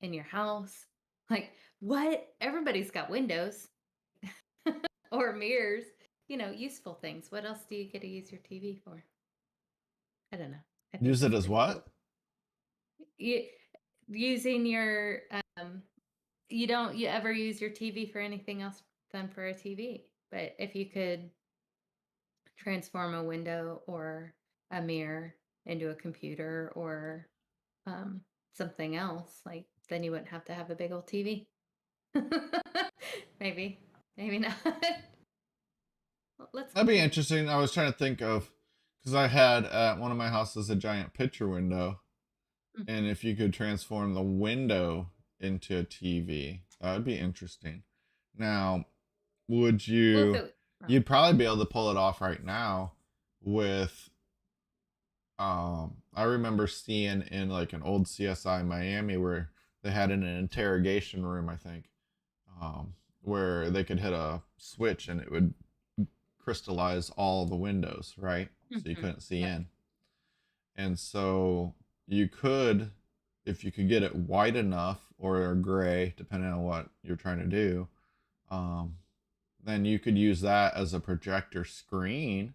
in your house. Like, what? Everybody's got windows or mirrors, useful things. What else do you get to use your TV for? I don't know. I think Use it that's as pretty cool. what? You, using your you don't you ever use your TV for anything else than for a TV. But if you could transform a window or a mirror into a computer or um, something else, like then you wouldn't have to have a big old TV. maybe, maybe not. Well, let's That'd be continue. interesting. I was trying to think of because I had at one of my houses a giant picture window, and Mhm. if you could transform the window into a TV, that would be interesting. Now, would Well, if you? it, oh, You'd probably be able to pull it off right now with. I remember seeing in like an old CSI Miami where they had in an interrogation room, I think, where they could hit a switch and it would crystallize all the windows, right? So you mhm, couldn't see yep, in. And so you could, if you could get it white enough or gray, depending on what you're trying to do, um, then you could use that as a projector screen.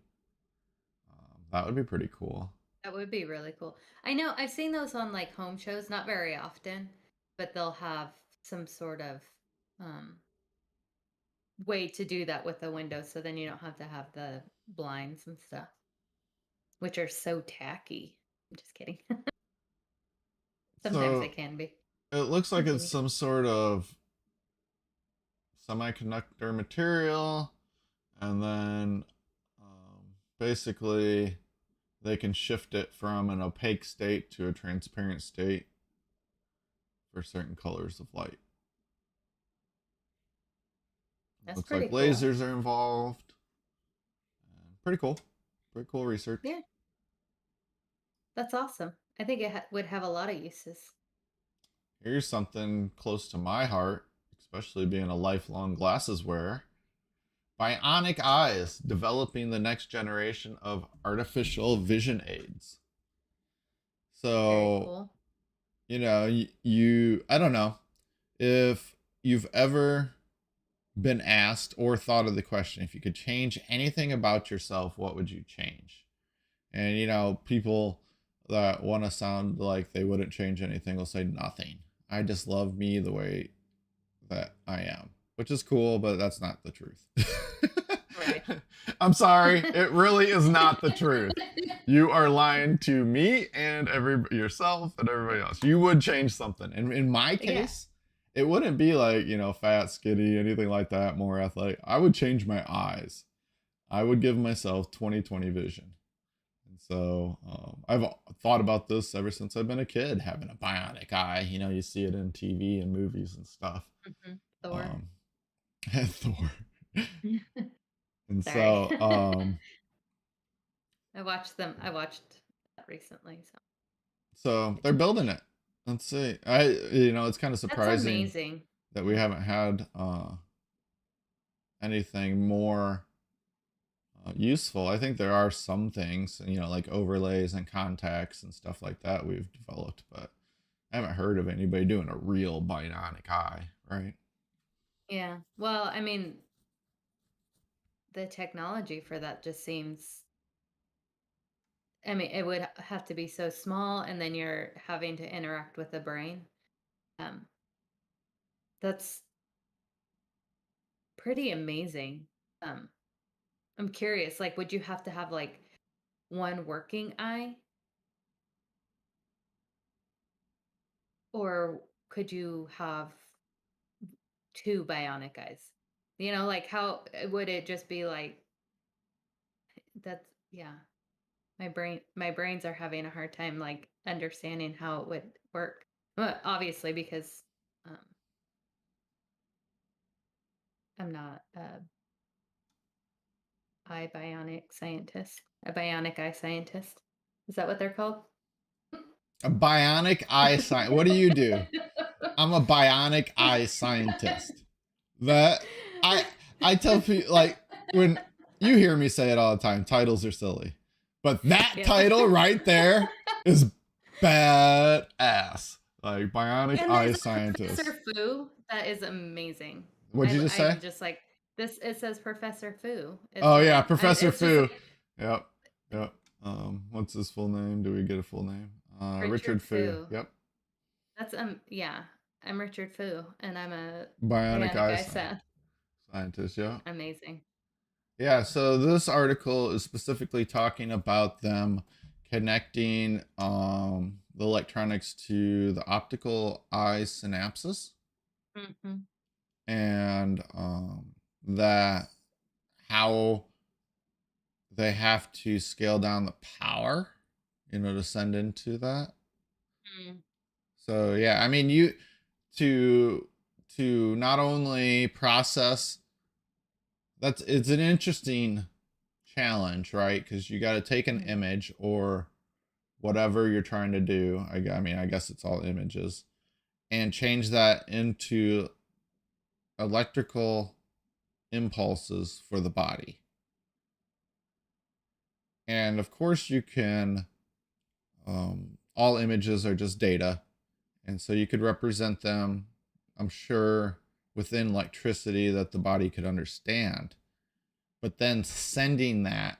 That would be pretty cool. that would be really cool. I know I've seen those on like home shows, not very often, but they'll have some sort of um, way to do that with the window, so then you don't have to have the blinds and stuff, which are so tacky. I'm just kidding. Sometimes they So can be. it looks like it's Continue. some sort of semiconductor material, and then basically they can shift it from an opaque state to a transparent state for certain colors of light. That's Looks like pretty cool. lasers are involved. Pretty cool. Pretty cool research. Yeah, that's awesome. I think it would have a lot of uses. Here's something close to my heart, especially being a lifelong glasses wearer. Bionic eyes developing the next generation of artificial vision aids. Very So, cool. I don't know if you've ever been asked or thought of the question, if you could change anything about yourself, what would you change? And people that want to sound like they wouldn't change anything will say nothing. I just love me the way that I am, which is cool, but that's not the truth. Right. I'm sorry, it really is not the truth. You are lying to me and yourself and everybody else. You would change something. And in my Yeah. case, it wouldn't be like, fat, skinny, anything like that, more athletic. I would change my eyes. I would give myself 20/20 vision. And so I've thought about this ever since I've been a kid, having a bionic eye. You see it in TV and movies and stuff. Thor. Um, and Thor. And Sorry. so, I watched them. I watched that recently, so so it they're just building it. Let's see. It's kind of that's surprising amazing. that we haven't had anything more useful. I think there are some things, like overlays and contacts and stuff like that we've developed, but I haven't heard of anybody doing a real bionic eye, right? Yeah. Well, I mean, the technology for that just seems I mean, it would have to be so small and then you're having to interact with the brain. Um, that's pretty amazing. Um, I'm curious, like, would you have to have like one working eye or could you have two bionic eyes? Like how would it just be like that's yeah. My brains are having a hard time like understanding how it would work. Well, obviously because um I'm not eye bionic scientist. A bionic eye scientist. Is that what they're called? A bionic eye scientist. What do you do? I'm a bionic eye scientist. That I I tell people, like, when you hear me say it all the time, titles are silly. But that Yep. title right there is badass. Like, bionic And eye there's a scientist. Professor Fu that is amazing. What'd you just say? I'm just like this. It says Professor Fu. Oh yeah, Professor It's just Fu. like Yep. Yep. What's his full name? Do we get a full name? Richard Fu. Fu. Yep. That's yeah. I'm Richard Fu, and I'm a Bionic eye eye scientist. Yeah. Amazing. Yeah. So this article is specifically talking about them connecting the electronics to the optical eye synapses, Hmm. and that how they have to scale down the power, to send into that. Mm. So yeah, I mean, you to not only process, it's an interesting challenge, right? Because you got to take an image or whatever you're trying to do. I mean, I guess it's all images, and change that into electrical impulses for the body. And of course, you can. All images are just data, and so you could represent them, I'm sure, within electricity that the body could understand. But then sending that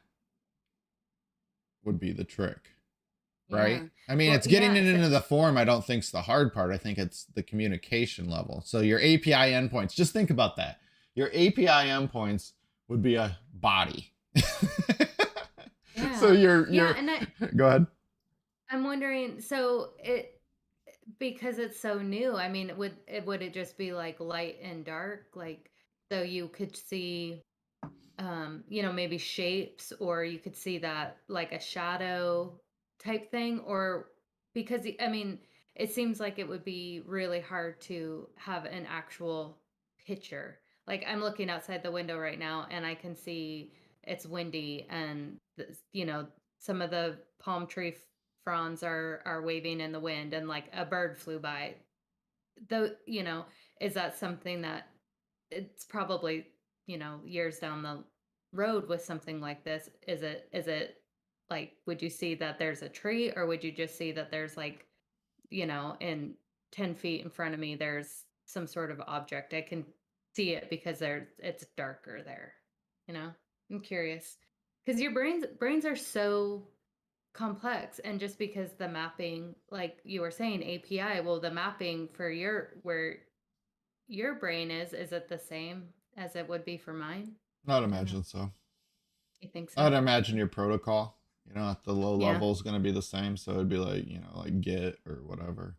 would be the trick, right? Yeah. I mean, Well, it's getting it so into the form, I don't think is the hard part. I think it's the communication level. So your API endpoints, just think about that. Your API endpoints would be a body. So yeah, and go ahead. I'm wondering, so because it's so new, I mean, would it just be like light and dark, like so you could see maybe shapes, or you could see that like a shadow type thing, or because I mean, it seems like it would be really hard to have an actual picture. Like I'm looking outside the window right now and I can see it's windy and some of the palm tree fronds are waving in the wind and like a bird flew by. Though, is that something that it's probably, years down the road with something like this? Is it like, would you see that there's a tree, or would you just see that there's like, in 10 feet in front of me, there's some sort of object? I can see it because it's darker there, you know? I'm curious. Because your brains are so complex, and just because the mapping, like you were saying, API, well, the mapping for where your brain is it the same as it would be for mine? I'd I don't know. imagine so. You think so? I'd imagine your protocol, at the low Yeah. level is going to be the same. So it'd be like, like Git or whatever.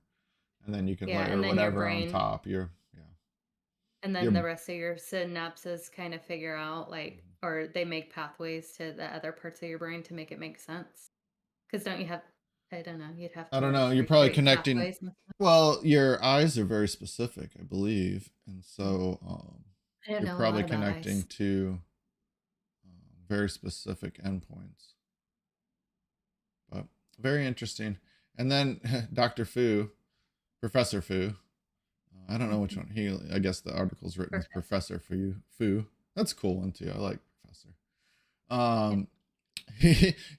And then you can Yeah, layer and then your whatever on brain, top. and then Your, the rest of your synapses kind of figure out, like, or they make pathways to the other parts of your brain to make it make sense. Because don't you have, I don't know, you'd have I to don't like know. You're probably recreate connecting. pathways and stuff. Well, your eyes are very specific, I believe. And Mm. so I don't you're know a lot probably about connecting eyes. to very specific endpoints. But very interesting. And then Dr. Fu, Professor Fu, I don't know which one. I guess the article's written as Perfect. Professor Fu. That's a cool one too. I like Professor. Yeah.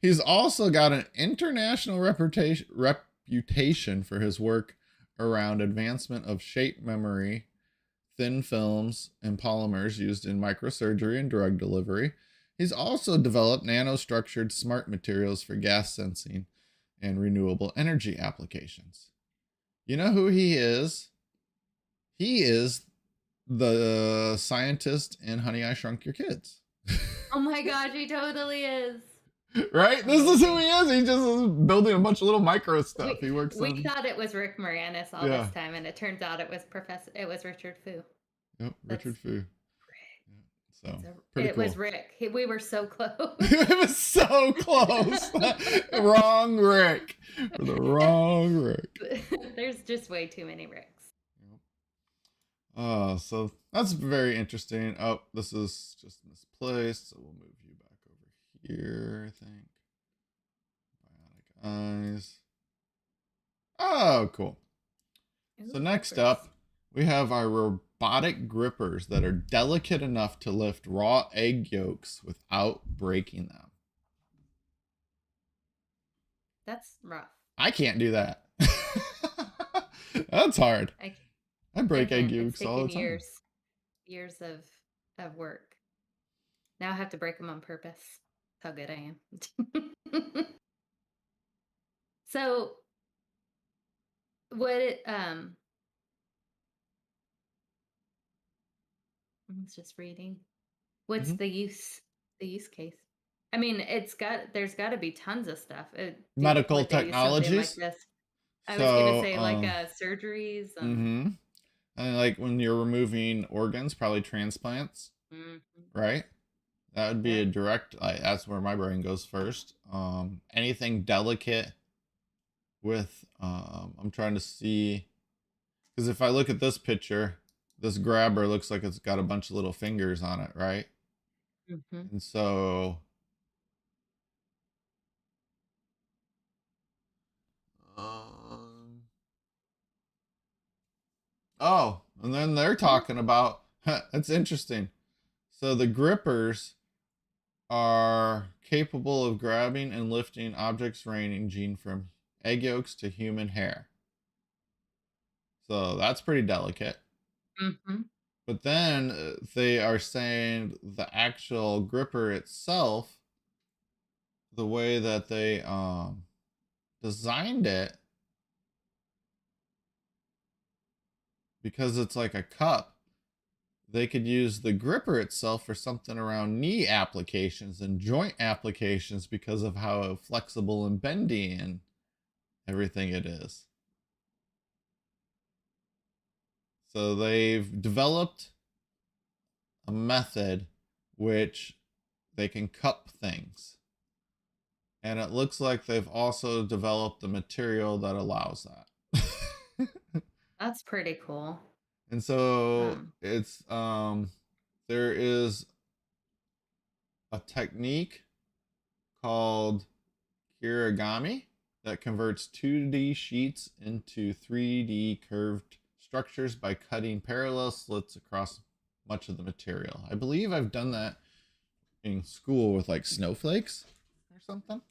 He's also got an international reputation for his work around advancement of shape memory, thin films, and polymers used in microsurgery and drug delivery. He's also developed nanostructured smart materials for gas sensing and renewable energy applications. You know who he is? He is the scientist in Honey, I Shrunk Your Kids. Oh my gosh, he totally is. Right? This is who he is. He just is building a bunch of little micro stuff. We He works we on. thought it was Rick Moranis all Yeah. this time, and it turns out it was Richard Fu. Yep. That's Richard Fu. great. So pretty It cool. was Rick. We were so close. It was so close. Wrong Rick. For the wrong Rick. There's just way too many Ricks. So that's very interesting. Oh, this is just misplaced, so we'll move you back ear, I think. Bionic eyes. Oh, cool. So Ooh, next grippers. up, we have our robotic grippers that are delicate enough to lift raw egg yolks without breaking them. That's rough. I can't do that. That's hard. I I I break egg can't. It's yolks all taken the time. years of work. Now I have to break them on purpose. That's how good I am. So what I was just reading. What's Hmm. the use case? I mean, there's got to be tons of stuff. Medical Would they use something like technologies. this? I was gonna So, say like surgeries and mm-hmm. And like when you're removing organs, probably transplants, mhm, right? That would be yep. a direct. Like, that's where my brain goes first. Anything delicate with. I'm trying to see because if I look at this picture, this grabber looks like it's got a bunch of little fingers on it, right? Hmm. And so, um, oh, and then they're talking about. That's interesting. So the grippers are capable of grabbing and lifting objects ranging from egg yolks to human hair. So that's pretty delicate. Hmm. But then they are saying the actual gripper itself, the way that they designed it, because it's like a cup, they could use the gripper itself for something around knee applications and joint applications because of how flexible and bendy and everything it is. So they've developed a method which they can cup things. And it looks like they've also developed a material that allows that. That's pretty cool. And so Um, it's there is a technique called Kiragami that converts 2D sheets into 3D curved structures by cutting parallel slits across much of the material. I believe I've done that in school with like snowflakes or something,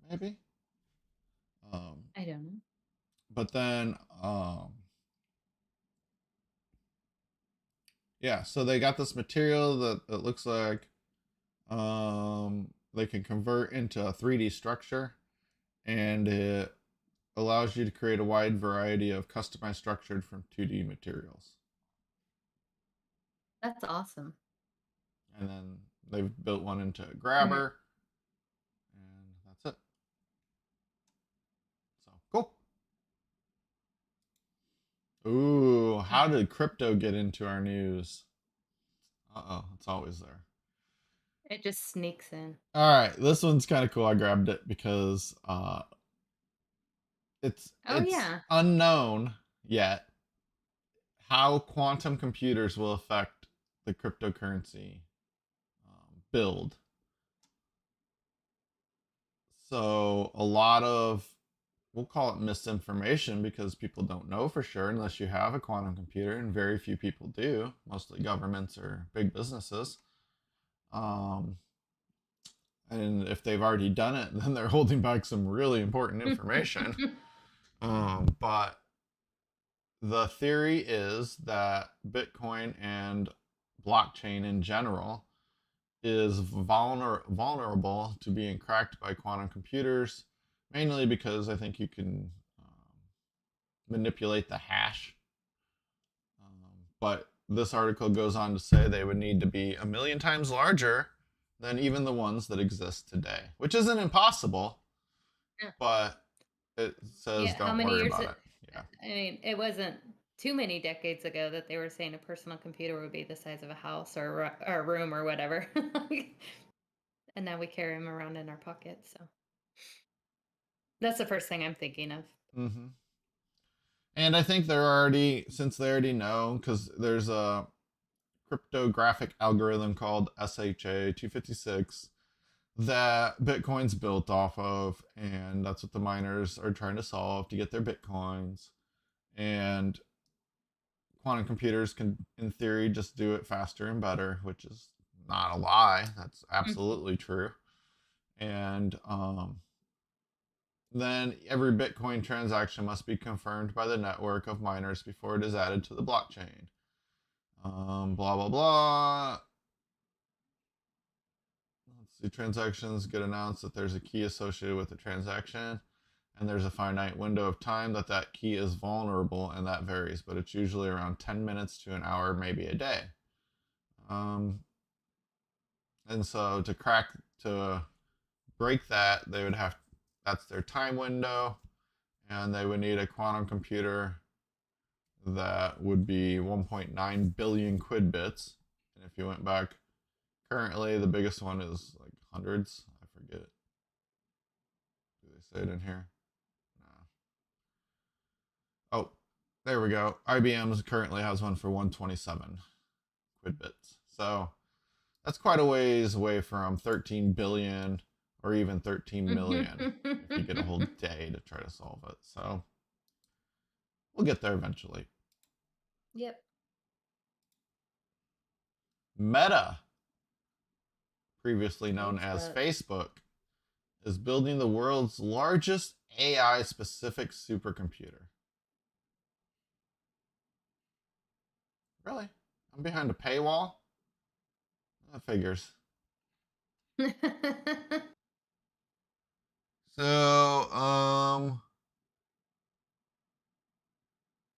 maybe. Um, I don't know. but then, yeah, so they got this material that it looks like they can convert into a 3D structure, and it allows you to create a wide variety of customized structured from 2D materials. That's awesome. And then they've built one into a And grabber, and that's it. So cool. Ooh, how did crypto get into our news? Uh-oh, it's always there. it just sneaks in. All right, this one's kind of cool. I grabbed it because Oh it's yeah, unknown yet how quantum computers will affect the cryptocurrency build. So a lot of, we'll call it misinformation because people don't know for sure unless you have a quantum computer, and very few people do. Mostly governments or big businesses. Um, and if they've already done it, then they're holding back some really important information. But the theory is that Bitcoin and blockchain in general is vulnerable to being cracked by quantum computers, mainly because I think you can manipulate the hash. But this article goes on to say they would need to be a million times larger than even the ones that exist today, which isn't impossible, Yeah. but it says Yeah, how don't many worry years? about it. Yeah. I mean, it wasn't too many decades ago that they were saying a personal computer would be the size of a house or a room or whatever. And now we carry them around in our pockets. So that's the first thing I'm thinking of. Mm-hmm. And I think they're already, since they already know, because there's a cryptographic algorithm called SHA 256 that Bitcoin's built off of, and that's what the miners are trying to solve to get their Bitcoins. And quantum computers can, in theory, just do it faster and better, which is not a lie. That's absolutely true. And then every Bitcoin transaction must be confirmed by the network of miners before it is added to the blockchain. Blah, blah, blah. Let's see, transactions get announced that there's a key associated with the transaction, and there's a finite window of time that that key is vulnerable, and that varies, but it's usually around 10 minutes to an hour, maybe a day. And so to break that, they would have, that's their time window, and they would need a quantum computer that would be 1.9 billion quid bits. And if you went back, currently the biggest one is like hundreds. I forget. Do they say it in here? No. Oh, there we go. IBM currently has one for 127 quid bits. So that's quite a ways away from 13 billion or even 13 million if you get a whole day to try to solve it. So we'll get there eventually. Yep. Meta, previously known as Facebook, is building the world's largest AI-specific supercomputer. Really? I'm behind a paywall? That figures. So,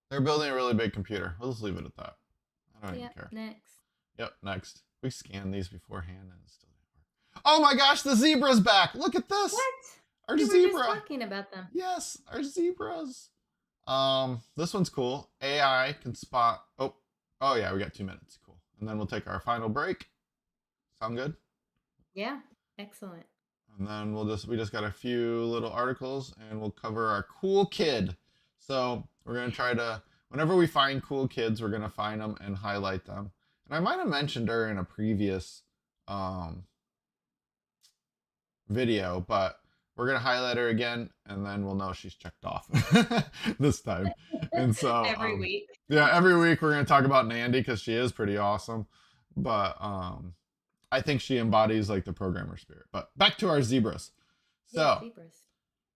they're building a really big computer. We'll just leave it at that. I don't even care. Next. Yep, next. We scanned these beforehand and it still didn't work. Oh my gosh, the zebra's back! Look at this! What? Our we zebra! were just talking about them. Yes, our zebras. This one's cool. AI can spot. Oh yeah, we got 2 minutes. Cool. And then we'll take our final break. Sound good? Yeah, excellent. And then we just got a few little articles, and we'll cover our cool kid. So we're gonna try to, whenever we find cool kids, we're gonna find them and highlight them. And I might have mentioned her in a previous video, but we're gonna highlight her again, and then we'll know she's checked off this time. And so every week. Yeah, every week we're gonna talk about Nandy because she is pretty awesome. But I think she embodies like the programmer spirit. But back to our zebras. So Yeah, zebras.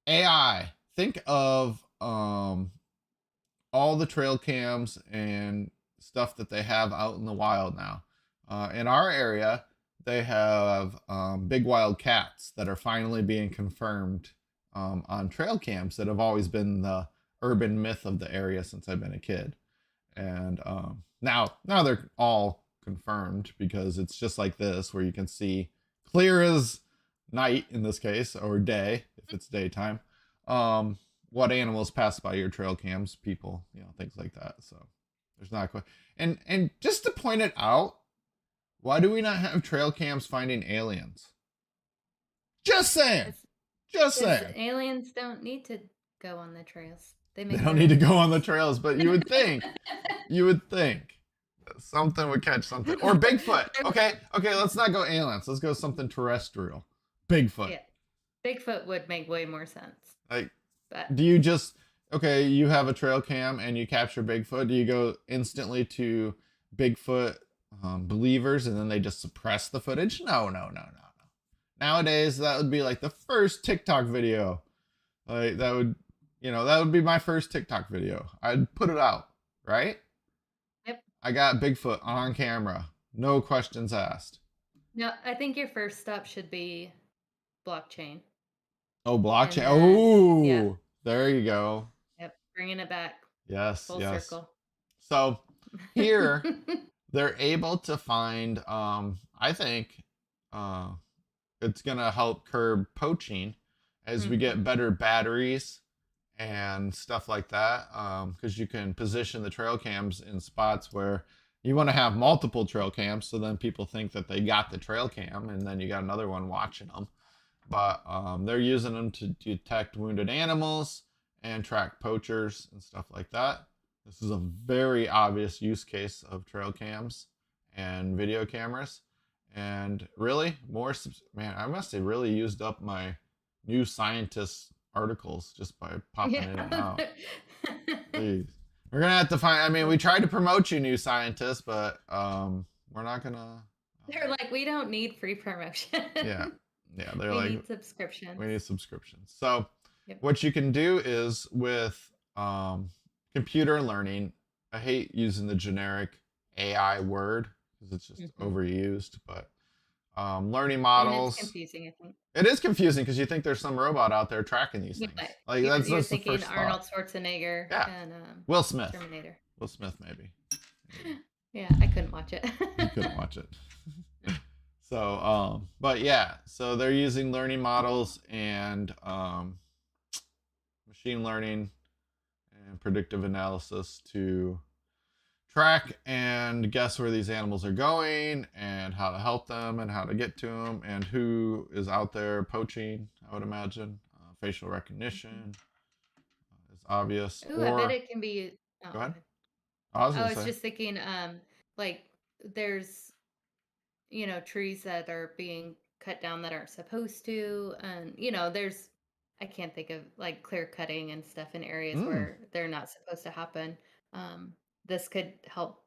AI. Think of all the trail cams and stuff that they have out in the wild now. In our area, they have big wild cats that are finally being confirmed on trail cams that have always been the urban myth of the area since I've been a kid. And now they're all confirmed because it's just like this, where you can see clear as night in this case, or day if it's daytime, what animals pass by your trail cams, people, things like that. So there's not quite. And just to point it out, why do we not have trail cams finding aliens? Just saying. Just saying. Aliens don't need to go on the trails. They don't need to go on the trails, but you would think something would catch something. Or Bigfoot. Okay, let's not go aliens. Let's go something terrestrial. Bigfoot. Yeah. Bigfoot would make way more sense. Do you just, you have a trail cam and you capture Bigfoot. Do you go instantly to Bigfoot believers and then they just suppress the footage? No. Nowadays, that would be like the first TikTok video. Like that would be my first TikTok video. I'd put it out, right? Yep. I got Bigfoot on camera. No questions asked. No, I think your first stop should be blockchain. Oh, blockchain. Oh, yeah. There you go. Yep, bringing it back. Yes, Full circle. So here, they're able to find, I think it's going to help curb poaching as we get better batteries and stuff like that, because you can position the trail cams in spots where you want to have multiple trail cams, so then people think that they got the trail cam and then you got another one watching them. But they're using them to detect wounded animals and track poachers and stuff like that. This is a very obvious use case of trail cams and video cameras. And really, man, I must have really used up my New Scientist articles just by popping in and Yeah. out. Please. We're gonna have to find. I mean, we tried to promote you, New Scientist, but we're not gonna. They're like, we don't need free promotion. Yeah, yeah. They're We like, need we subscriptions. need subscriptions. So, Yep. what you can do is with computer learning. I hate using the generic AI word because it's just Hmm. overused, but learning And it's models. confusing, I think. It is confusing because you think there's some robot out there tracking these Yeah, things. Like you're that's the thinking first thought. Arnold Schwarzenegger Yeah, and Will Smith. Terminator. Will Smith, maybe. Yeah, I couldn't watch it. You couldn't watch it. So, but yeah, so they're using learning models and machine learning and predictive analysis to track and guess where these animals are going and how to help them and how to get to them and who is out there poaching. I would imagine facial recognition is obvious. Ooh, I bet Or it can be. Oh, go go ahead. ahead. I was I gonna was say. just thinking, like there's trees that are being cut down that aren't supposed to, and there's I can't think of like clear cutting and stuff in areas Mm, where they're not supposed to happen. Um, this could help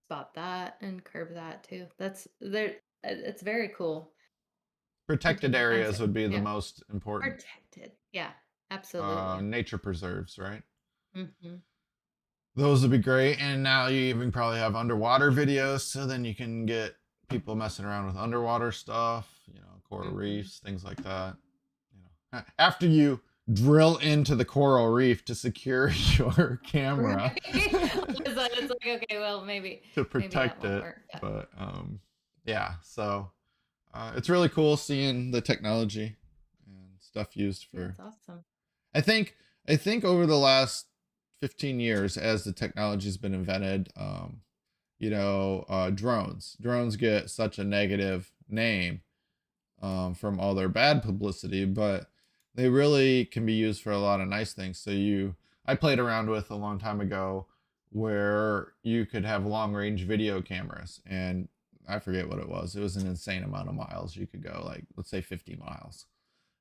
spot that and curb that too. That's there. It's very cool. protected Continue. I'm areas sorry. would be the Yeah, most important. protected. Yeah, absolutely. Nature preserves, right? Hmm. Those would be great. And now you even probably have underwater videos, so then you can get people messing around with underwater stuff, coral Hmm. reefs, things like that. After you drill into the coral reef to secure your camera Right. So it's like, okay, well, to maybe that protect won't it. work. Yeah. But yeah, so it's really cool seeing the technology and stuff used Yeah, for. it's awesome. I think I think over the last 15 years, as the technology's been invented, drones get such a negative name from all their bad publicity, but they really can be used for a lot of nice things. I played around with a long time ago where you could have long range video cameras, and I forget what it was. It was an insane amount of miles you could go, like let's say 50 miles,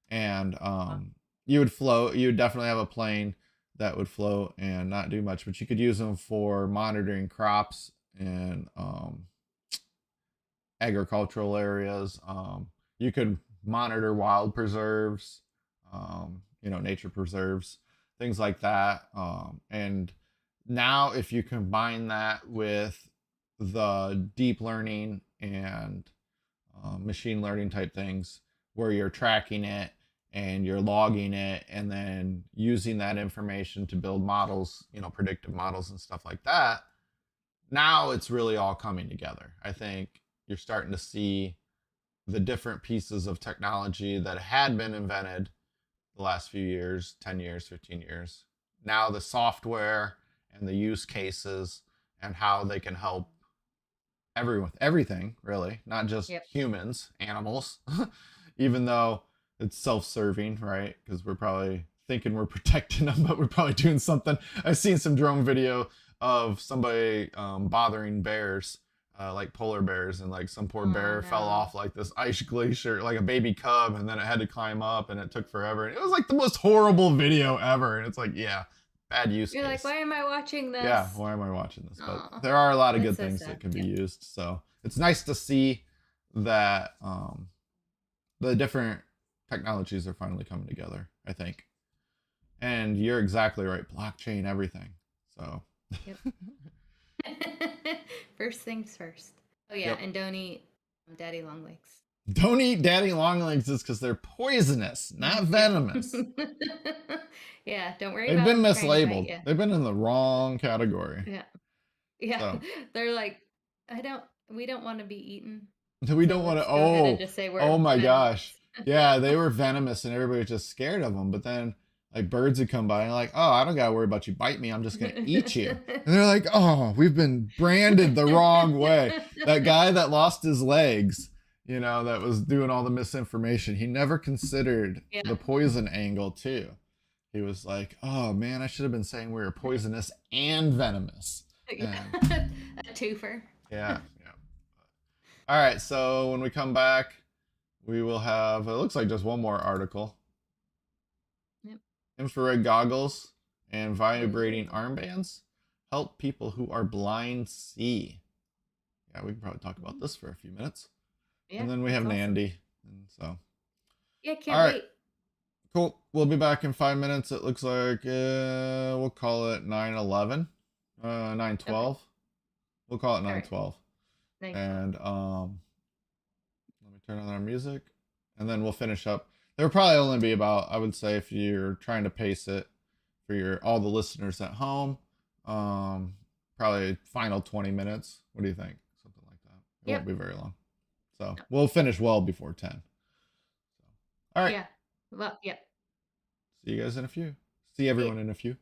and Huh. you would float. You would definitely have a plane that would float and not do much, but you could use them for monitoring crops and agricultural areas. You could monitor wild preserves, nature preserves, things like that. And now, if you combine that with the deep learning and machine learning type things, where you're tracking it and you're logging it and then using that information to build models, predictive models and stuff like that, now it's really all coming together. I think you're starting to see the different pieces of technology that had been invented the last few years, 10 years, 15 years. Now the software and the use cases and how they can help everyone with everything, really, not just Yep. humans, animals, even though it's self-serving, right? Because we're probably thinking we're protecting them, but we're probably doing something. I've seen some drone video of somebody bothering bears, like polar bears, and like some poor Oh bear fell no. off like this ice glacier, like a baby cub, and then it had to climb up, and it took forever. And it was like the most horrible video ever. And it's like, yeah, bad use You're like, case. why am I watching Yeah, this? why am I watching this? But Oh, there are a lot of that's good so things that sad. can be Yep. used. So it's nice to see that the different technologies are finally coming together, I think. And you're exactly right. Blockchain, everything. So, Yep. First things first. Oh yeah, yep. and don't eat daddy long legs. Don't eat daddy long legs because they're poisonous, not Yep. venomous. Yeah, don't worry They've about been them trying to bite mislabeled. you. They've been in the wrong category. Yeah. Yeah. So, They're like, I don't we don't want to be eaten. we So don't want to. let's go ahead and Oh, just say oh we're my venomous. gosh. Yeah, they were venomous and everybody was just scared of them. But then, like, birds would come by and, like, oh, I don't got to worry about you bite me. I'm just going to eat you. And they're like, oh, we've been branded the wrong way. That guy that lost his legs, that was doing all the misinformation, he never considered Yeah. the poison angle, too. He was like, oh, man, I should have been saying we were poisonous and venomous. Yeah. And A twofer. yeah, yeah. All right, so when we come back, we will have, it looks like just one more article. Yep. Infrared goggles and vibrating Ooh. armbands help people who are blind see. Yeah, we can probably talk about this for a few minutes. Yeah, And then we that's have awesome. Nandy. And so, Yeah, all can't right, wait. cool. We'll be back in 5 minutes. It looks like we'll call it 9:11, Okay. 9:12. We'll call it All right. 9:12. Thanks. And let me turn on our music, and then we'll finish up. There'll probably only be about, I would say, if you're trying to pace it for your all the listeners at home, um, probably final 20 minutes. What do you think? Something like that. It won't Yep. be very long. So No. we'll finish well before 10. So, all right. Yeah. Well, yeah. See you guys in a few. See Yeah. everyone in a few.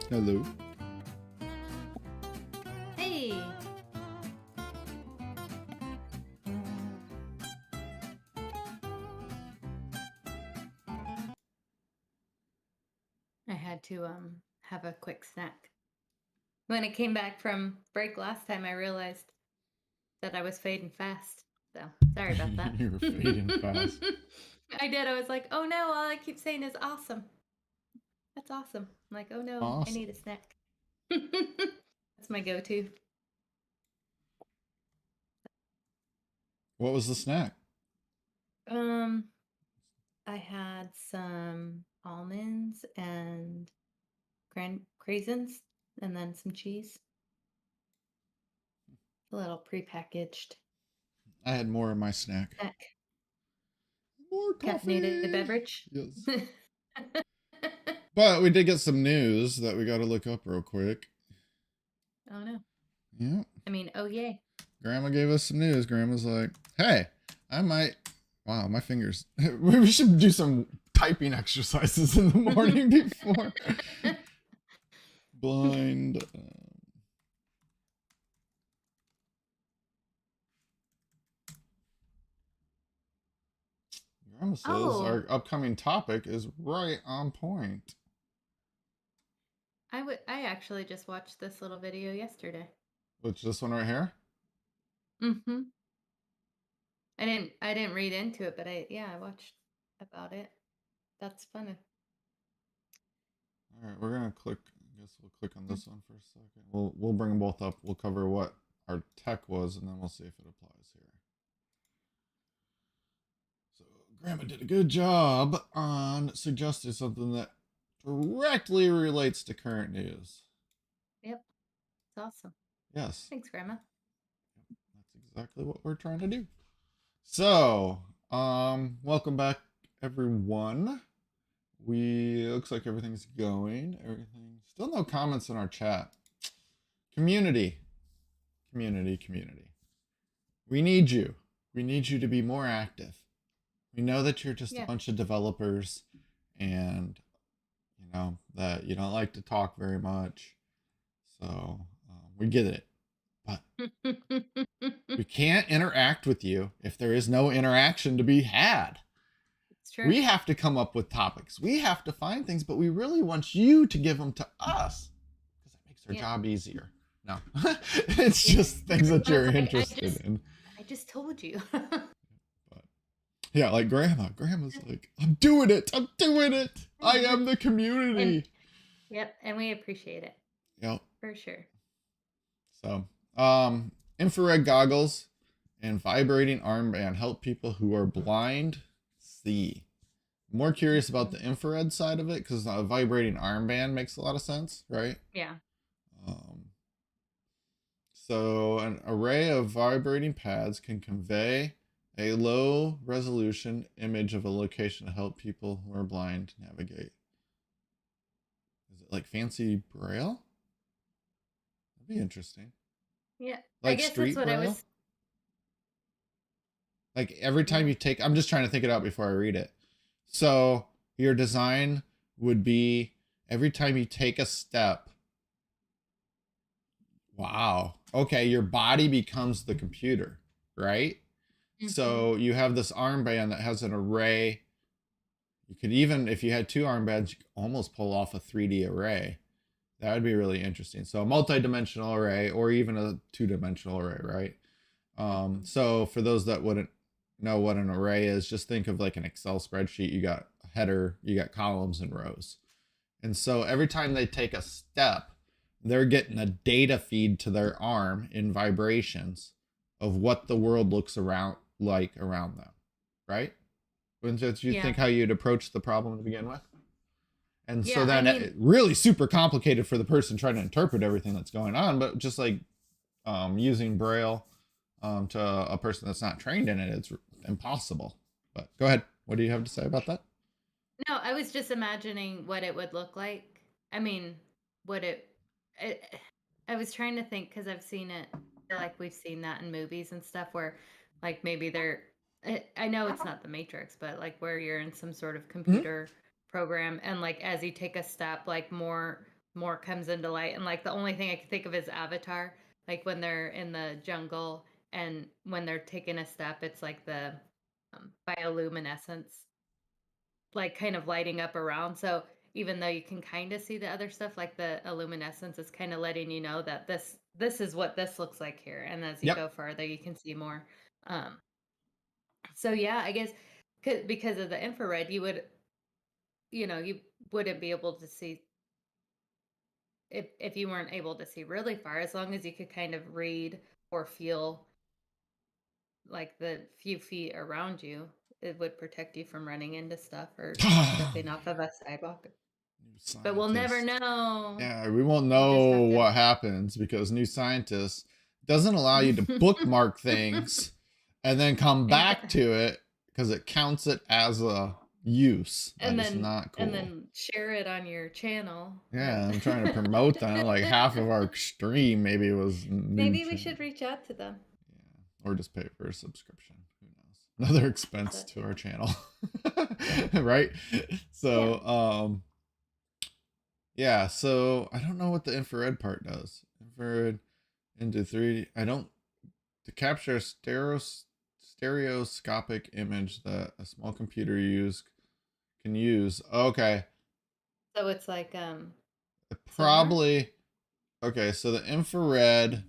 Hello. Hey. I had to have a quick snack. When I came back from break last time, I realized that I was fading fast. So sorry about that. You were fading fast. I did. I was like, oh no, all I keep saying is awesome. That's awesome. I'm like, oh no, I Awesome. need a snack. That's my go-to. What was the snack? Um, I had some almonds and craisins and then some cheese. A little prepackaged I had more in my snack. snack. More Caffeinated coffee. beverage. Yes. But we did get some news that we got to look up real quick. Oh no. Yeah. I mean, oh yay. Grandma gave us some news. Grandma's like, hey, I might. Wow, my fingers. We should do some typing exercises in the morning before. Blind. Grandma says our upcoming topic is right on point. I actually just watched this little video yesterday. Which this one right here? Mm-hmm. I didn't read into it, but I watched about it. That's funny. All right, we're gonna click. I guess we'll click on this one for a second. We'll bring them both up. We'll cover what our tech was, and then we'll see if it applies here. So Grandma did a good job on suggesting something that directly relates to current news. Yep. It's awesome. Yes. Thanks, Grandma. That's exactly what we're trying to do. So, welcome back, everyone. Looks like everything's going. Everything. Still no comments in our chat. Community. We need you. We need you to be more active. We know that you're just a bunch of developers and, you know, that you don't like to talk very much. So, we get it. But we can't interact with you if there is no interaction to be had. It's true. We have to come up with topics. We have to find things, but we really want you to give them to us because that makes our job easier. No, it's just things that you're interested in. I just told you. But yeah, like Grandma's like, I'm doing it. I am the community. Yep, and we appreciate it. Yep. For sure. So, infrared goggles and vibrating armband help people who are blind see. More curious about the infrared side of it because a vibrating armband makes a lot of sense, right? Yeah. So an array of vibrating pads can convey a low resolution image of a location to help people who are blind navigate. Is it like fancy braille? That'd be interesting. Yeah. Like I guess street that's what braille? I was. Like every time you take, I'm just trying to think it out before I read it. So your design would be every time you take a step. Wow. Okay, your body becomes the computer, right? Mm-hmm. So you have this armband that has an array. You could even, if you had two armbands, you could almost pull off a 3D array. That would be really interesting. So a multi-dimensional array or even a two-dimensional array, right? So for those that wouldn't know what an array is, just think of like an Excel spreadsheet. You got a header, you got columns and rows. And so every time they take a step, they're getting a data feed to their arm in vibrations of what the world looks around them, right? Wouldn't you think how you'd approach the problem to begin with? And so then it really super complicated for the person trying to interpret everything that's going on, but just like using Braille to a person that's not trained in it, it's impossible. But go ahead. What do you have to say about that? No, I was just imagining what it would look like. I mean, I was trying to think because I've seen it, like we've seen that in movies and stuff where like maybe I know it's not the Matrix, but like where you're in some sort of computer program and like as you take a step, like more more comes into light. And like the only thing I can think of is Avatar, like when they're in the jungle and when they're taking a step, it's like the bioluminescence, like kind of lighting up around. So even though you can kind of see the other stuff, like the luminescence is kind of letting you know that this is what this looks like here. And as you Yep. go further, you can see more. Um, so yeah, I guess because of the infrared, you wouldn't be able to see if you weren't able to see really far, as long as you could kind of read or feel like the few feet around you, it would protect you from running into stuff or stepping off of a sidewalk. New But we'll never scientist. know. Yeah, we won't We'll just know have to. what happens because new scientist doesn't allow you to bookmark things and then come back Yeah. to it because it counts it as a use. That And is then not and cool. then share it on your channel. Yeah, And I'm trying to promote that. Like half of our stream maybe was new. maybe we should reach out to them. Yeah, or just pay for a subscription. Who knows? Another expense That's to our true. channel, Yeah. right? Yeah. So, yeah. So I don't know what the infrared part does. Infrared into 3D. I don't to capture a stereoscopic image that a small computer can use. Okay, So it's like sonar? probably. Okay, so the infrared.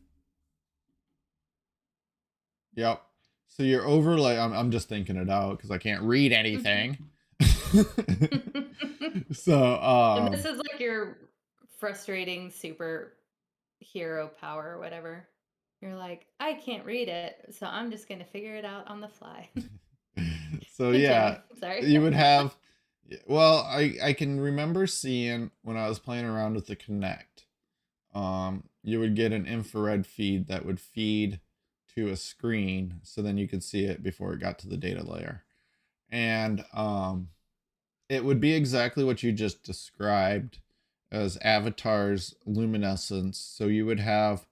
Yep. So your overlay. I'm just thinking it out because I can't read anything. So And this is like your frustrating superhero power or whatever. You're like, I can't read it, so I'm just gonna figure it out on the fly. so Continue. yeah, Sorry. you would have. Well, I can remember seeing when I was playing around with the Kinect. You would get an infrared feed that would feed to a screen, so then you could see it before it got to the data layer, and it would be exactly what you just described as Avatar's luminescence. So you would have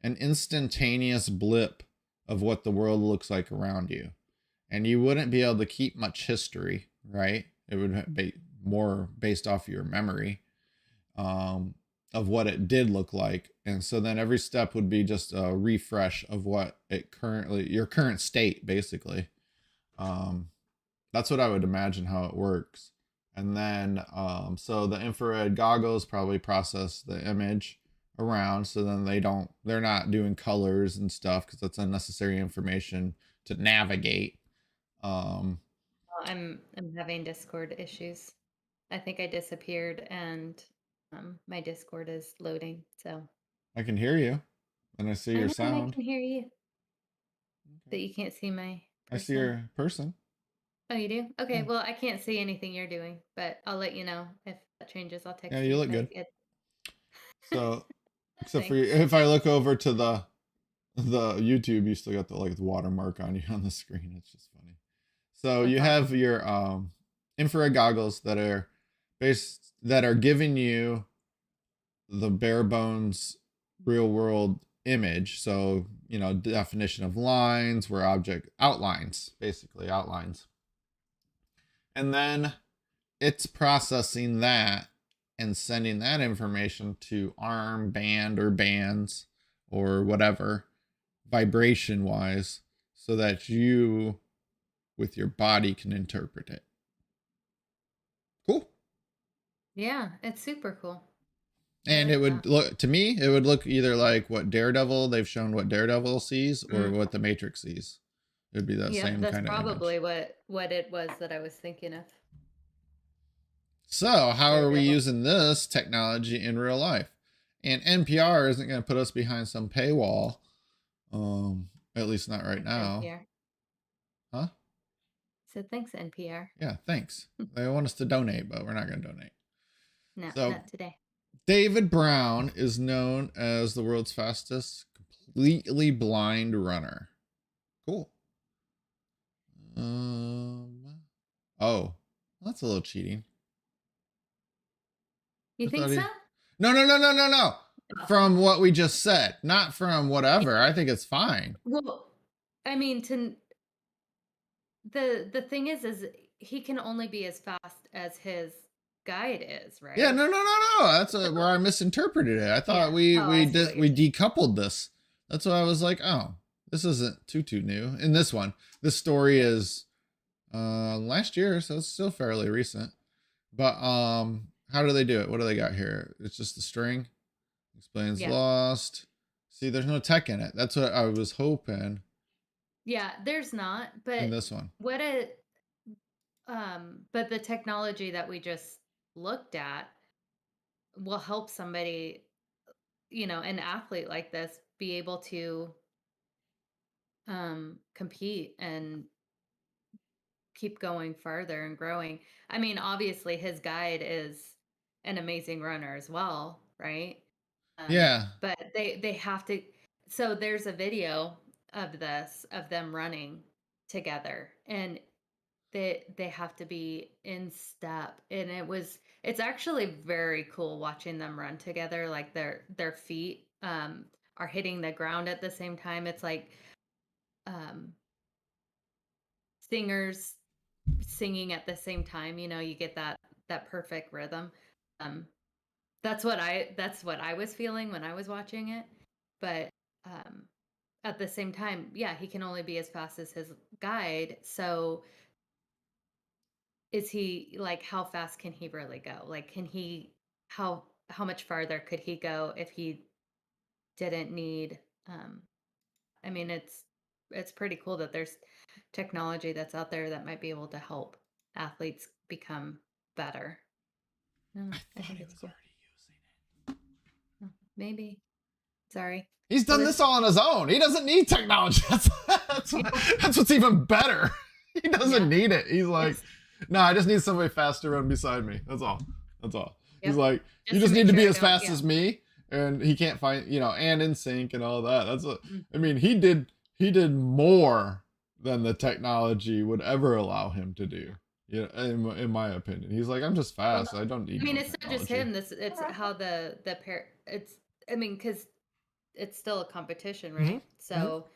an instantaneous blip of what the world looks like around you. And you wouldn't be able to keep much history, right? It would be more based off your memory of what it did look like. And so then every step would be just a refresh of what it currently, your current state, basically. Um, that's what I would imagine how it works. And then, so the infrared goggles probably process the image around. So then they're not doing colors and stuff because that's unnecessary information to navigate. Um, Well, I'm having Discord issues. I think I disappeared and my Discord is loading. So I can hear you and I see I your know and I sound. can hear you, but Okay. you can't see my I see person. your person. Oh, you do? Okay, Yeah. well, I can't see anything you're doing, but I'll let you know if that changes. I'll Yeah, text you you look if I good. get. So, except for Thanks. if I look over to the YouTube, you still got the like the watermark on you on the screen. It's just funny. So That's you have awesome. your infrared goggles that are giving you the bare bones real world image. So, definition of lines, where object outlines, basically outlines. And then it's processing that and sending that information to arm, band, or bands or whatever, vibration wise, so that you with your body can interpret it. Cool. Yeah, it's super cool. I And it like would that. look to me, it would look either like what they've shown what Daredevil sees or Mm. what the Matrix sees. It would be that Yep, same that's kind of image. probably what it was that I was thinking of. So, how are we Daredevil. using this technology in real life? And NPR isn't going to put us behind some paywall, at least not right Thanks, now. NPR. Huh? So thanks, NPR. Yeah, thanks. They want us to donate, but we're not going to donate. No, So, not today. David Brown is known as the world's fastest completely blind runner. Cool. Oh, that's a little cheating. You I think thought so? he. No, no, no, no, no, no. Oh. From what we just said, not from whatever. I think it's fine. Well, I mean, the thing is he can only be as fast as his guide is, Yeah, right? no. That's where I misinterpreted it. I thought Yeah. we Oh, I we see did what you're we saying. decoupled this. That's why I was like, oh, this isn't too new. In this one, this story Yeah. is last year, so it's still fairly recent. But how do they do it? What do they got here? It's just a string. Explains Yeah. lost. See, there's no tech in it. That's what I was hoping Yeah, there's not, in but this one. what a but the technology that we just looked at will help somebody, an athlete like this be able to compete and keep going further and growing. I mean, obviously his guide is an amazing runner as well, right? Yeah. But they have to, so there's a video of this of them running together, and they have to be in step, and it's actually very cool watching them run together, like their feet are hitting the ground at the same time. It's like um singers singing at the same time, you get that perfect rhythm. um that's what I was feeling when I was watching it. But um at the same time, yeah, he can only be as fast as his guide. So is he, like, how fast can he really go? Like, can he how much farther could he go if he didn't need um I mean, it's pretty cool that there's technology that's out there that might be able to help athletes become better. No, I I thought think he it's was cool. already using it. Oh, maybe. Sorry. He's Well, done this all on his own. He doesn't need technology. yeah, That's what's even better. He doesn't yeah. need it. He's like, It's no, I just need somebody fast to run beside me. That's all. That's all. He's Yep. like, you Just to just make need to sure be I as don't, fast yeah. as me, and he can't find, and in sync and all that. That's what Mm. I mean. He did more than the technology would ever allow him to do. Yeah, in my opinion, he's like, I'm just Well, fast. I don't I need mean, no it's not just technology. him. It's how the pair. It's I mean, because it's still a competition, Hmm. right? Hmm. So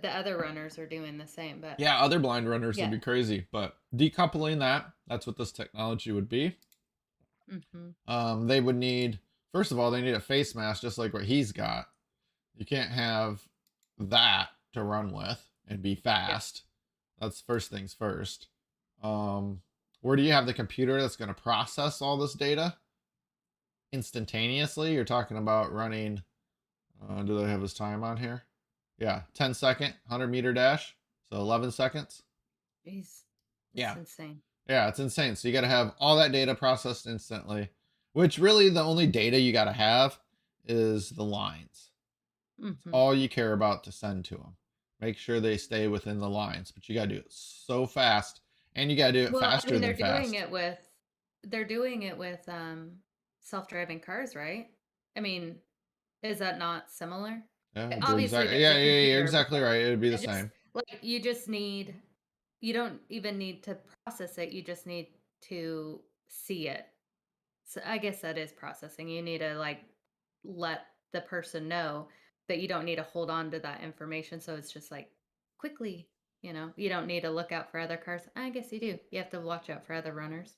the other runners are doing the same. But Yeah, other blind runners would yeah. be crazy, but decoupling that's what this technology would be. Hmm. They would need, first of all, they need a face mask just like what he's got. You can't have that to run with and be Yeah. fast. That's first things first. Where do you have the computer that's going to process all this data instantaneously? You're talking about running, do they have his time on here? Yeah, 10-second, 100-meter dash. So 11 seconds. Jeez, that's Yeah. insane. Yeah, it's insane. So you got to have all that data processed instantly, which really the only data you got to have is the lines. It's Hmm. all you care about to send to them. Make sure they stay within the lines, but you got to do it so fast, and you got to do it Well, I faster mean, than fast. they're doing it with self-driving cars, right? I mean, is that not similar? Yeah, we'll do Obviously, exactly. there's Yeah, a yeah, yeah, you're computer, exactly but right. It would be the I just same. like you don't even need to process it. You just need to see it. So I guess that is processing. You need to like let the person know, but you don't need to hold on to that information. So it's just like quickly, you don't need to look out for other cars. I guess you do. You have to watch out for other runners.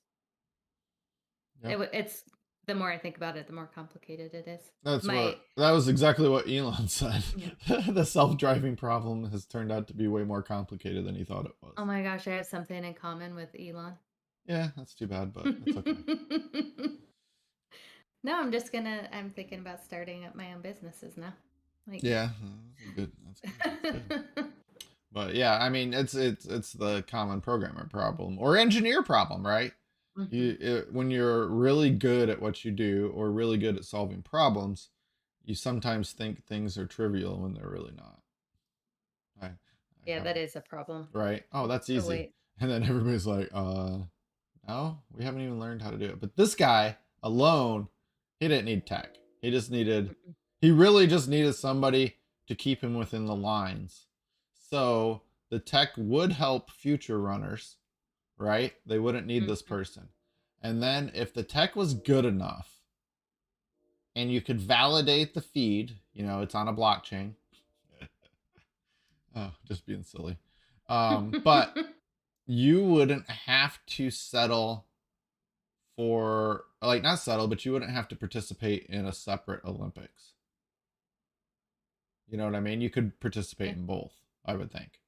Yep. It's the more I think about it, the more complicated it is. My That was exactly what Elon said. Yeah. The self-driving problem has turned out to be way more complicated than he thought it was. Oh my gosh, I have something in common with Elon. Yeah, that's too bad, but it's okay. No, I'm thinking about starting up my own businesses now. Like Yeah, that's good. That's good. That's good. But yeah, I mean, it's the common programmer problem or engineer problem, right? Mhm. When you're really good at what you do or really good at solving problems, you sometimes think things are trivial when they're really not. I Yeah, have, that is a problem. right? Oh, that's Oh easy. wait. And then everybody's like, no, we haven't even learned how to do it. But this guy alone, he didn't need tech. Mm-mm. He really just needed somebody to keep him within the lines. So the tech would help future runners, right? They wouldn't need this Mhm. person. And then if the tech was good enough and you could validate the feed, it's on a blockchain. Oh, just being silly. But you wouldn't have to settle for like not settle, but you wouldn't have to participate in a separate Olympics. You know what I mean? You could participate Yeah. in both, I would think.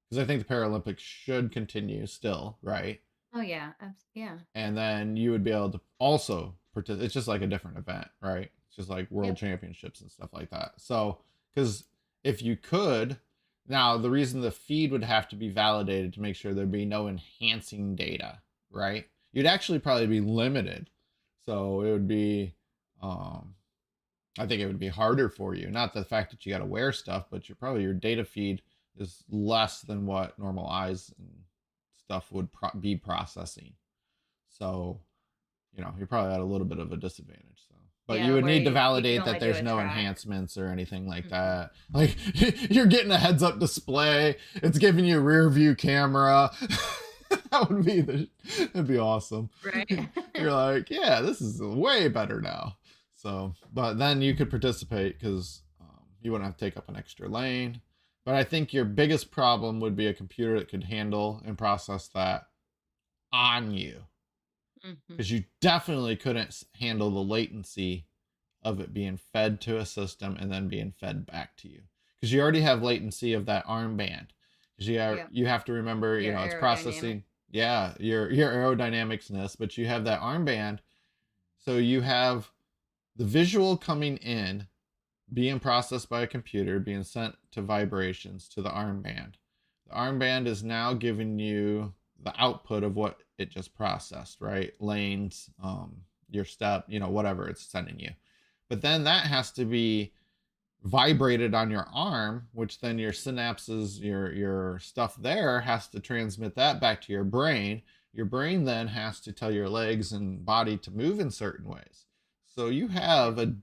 Because I think the Paralympics should continue still, right? Oh yeah. Yeah. And then you would be able to also participate. It's just like a different event, right? It's just like world Yep. championships and stuff like that. So, because if you could, now the reason the feed would have to be validated to make sure there'd be no enhancing data, right? You'd actually probably be limited. So it would be, I think it would be harder for you. Not the fact that you got to wear stuff, but your data feed is less than what normal eyes and stuff would be processing. So, you're probably at a little bit of a disadvantage. So, but you Yeah, would where need to you can validate that only do there's a no track. enhancements or anything like Hmm. that. Like you're getting a heads up display. It's giving you a rear view camera. That'd be awesome. Right. You're like, yeah, this is way better now. So, but then you could participate because you wouldn't have to take up an extra lane. But I think your biggest problem would be a computer that could handle and process that on you, Hmm. because you definitely couldn't handle the latency of it being fed to a system and then being fed back to you, because you already have latency of that armband, because Yep. you have to remember, Your it's aerodynamic. processing, yeah, your aerodynamicsness, but you have that armband. So you have the visual coming in, being processed by a computer, being sent to vibrations to the armband. The armband is now giving you the output of what it just processed, right? Lanes, your step, whatever it's sending you. But then that has to be vibrated on your arm, which then your synapses, your stuff there has to transmit that back to your brain. Your brain then has to tell your legs and body to move in certain ways. So you Yep. have a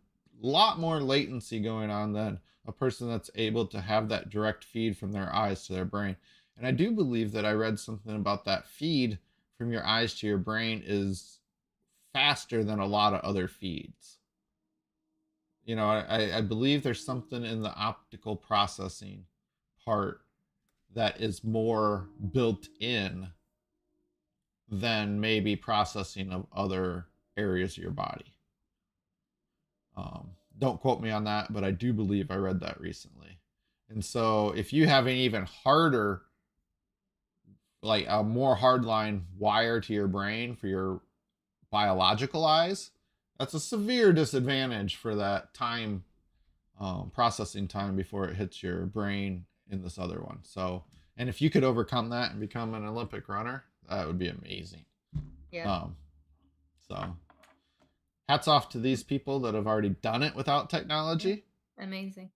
lot more latency going on than a person that's able to have that direct feed from their eyes to their brain. And I do believe that I read something about that feed from your eyes to your brain is faster than a lot of other feeds. I believe there's something in the optical processing part that is more built in than maybe processing of other areas of your body. Don't quote me on that, but I do believe I read that recently. And so if you have an even harder, like a more hardline wire to your brain for your biological eyes, that's a severe disadvantage for that time, processing time before it hits your brain in this other one. So, and if you could overcome that and become an Olympic runner, that would be amazing. Yeah. Um, so, hats off to these people that have already done it without Yeah. technology. Amazing.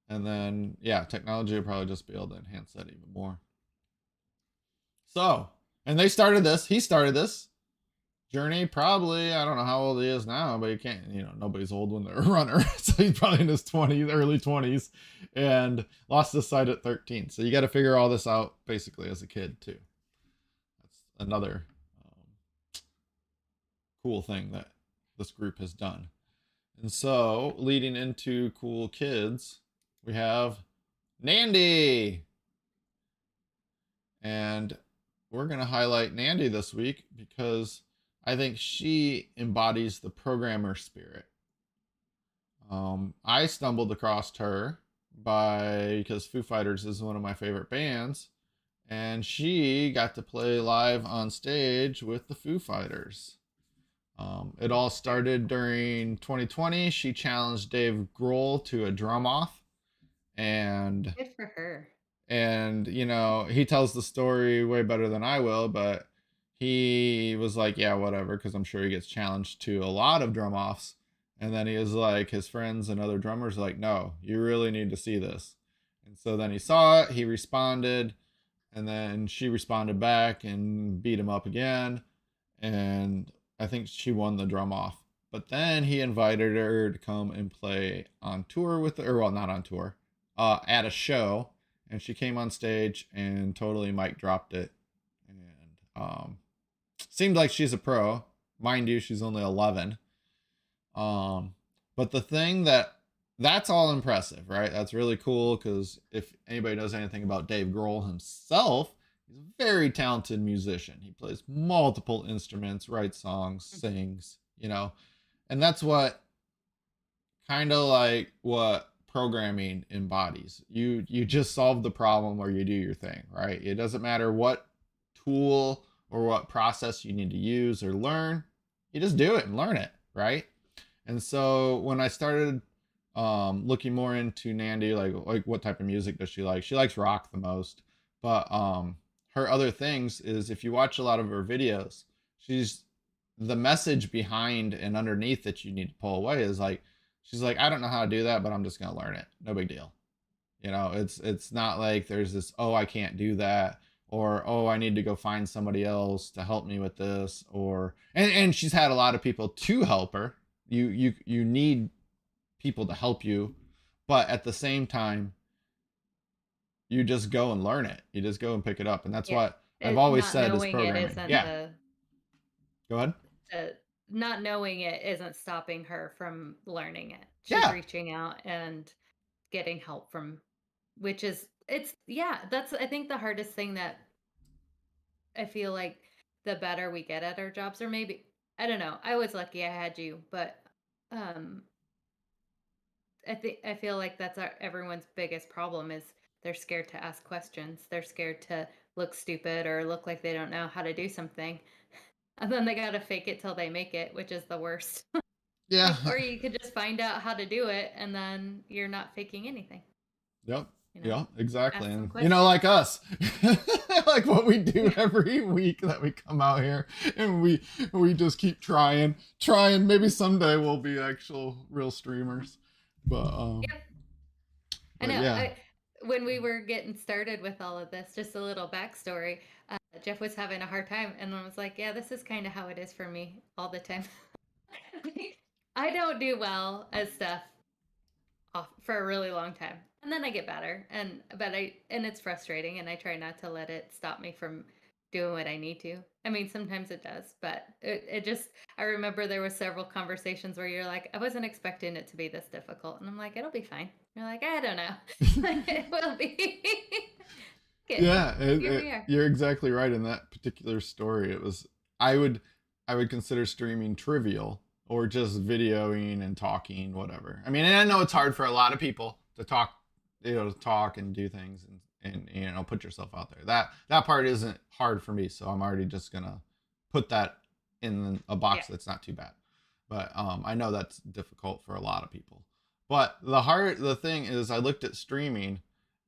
And then, yeah, technology will probably just be able to enhance that even more. So, and he started this journey probably, I don't know how old he is now, but you can't, nobody's old when they're a runner. So he's probably in his 20s, early 20s, and lost his sight at 13. So you got to figure all this out basically as a kid too. That's another cool thing that this group has done. And so leading into cool kids, we have Nandy. And we're going to highlight Nandy this week because I think she embodies the programmer spirit. I stumbled across her because Foo Fighters is one of my favorite bands, and she got to play live on stage with the Foo Fighters. It all started during 2020. She challenged Dave Grohl to a drum off, and Good for her. he tells the story way better than I will, but he was like, yeah, whatever, because I'm sure he gets challenged to a lot of drum offs. And then he was like, his friends and other drummers like, no, you really need to see this. And so then he saw it, he responded, and then she responded back and beat him up again. And I think she won the drum off. But then he invited her to come and play on tour with her, or well, not on tour, at a show. And she came on stage and totally mic dropped it. And seemed like she's a pro. Mind you, she's only 11. Um, but the thing that's all impressive, right? That's really cool because if anybody knows anything about Dave Grohl himself, He's a very talented musician. He plays multiple instruments, writes songs, sings, and that's what kind of like what programming embodies. You just solve the problem or you do your thing, right? It doesn't matter what tool or what process you need to use or learn. You just do it and learn it, right? And so when I started looking more into Nandy, like what type of music does she like? She likes rock the most, but her other things is if you watch a lot of her videos, she's the message behind and underneath that you need to pull away is like she's like, I don't know how to do that, but I'm just gonna learn it. No big deal. It's not like there's this, oh, I can't do that, or oh, I need to go find somebody else to help me with this, or and she's had a lot of people to help her. You need people to help you, but at the same time, you just go and learn it. You just go and pick it up, and that's Yeah. what I've always Not said is knowing it programming. isn't Yeah, go ahead. the not knowing it isn't stopping her from learning it. She's Yeah, reaching out and getting help from, which is it's yeah, that's I think the hardest thing that I feel like the better we get at our jobs, or maybe I don't know. I was lucky I had you, but um I feel like that's everyone's biggest problem is they're scared to ask questions. They're scared to look stupid or look like they don't know how to do something. And then they gotta fake it till they make it, which is the worst. yeah, Like, or you could just find out how to do it and then you're not faking anything, yep, you know? yep, exactly. Ask some And questions. like us, like what we do every week that we come out here and we just keep trying. Maybe someday we'll be actual real streamers, but Yep. I know. yeah, When we were getting started with all of this, just a little backstory. Jeff was having a hard time, and I was like, "Yeah, this is kind of how it is for me all the time." I don't do well as stuff off for a really long time, and then I get better, and it's frustrating, and I try not to let it stop me from doing what I need to. I mean, sometimes it does, but it just I remember there were several conversations where you're like, I wasn't expecting it to be this difficult, and I'm like, it'll be fine. You're like, I don't know, it will be. Good. yeah, Here we are. you're exactly right in that particular story. It was I would I would consider streaming trivial or just videoing and talking, whatever. I mean, and I know it's hard for a lot of people to talk, to talk and do things and put yourself out there. That part isn't hard for me, so I'm already just gonna put that in a Yeah. box that's not too bad. But I know that's difficult for a lot of people. But the thing is, I looked at streaming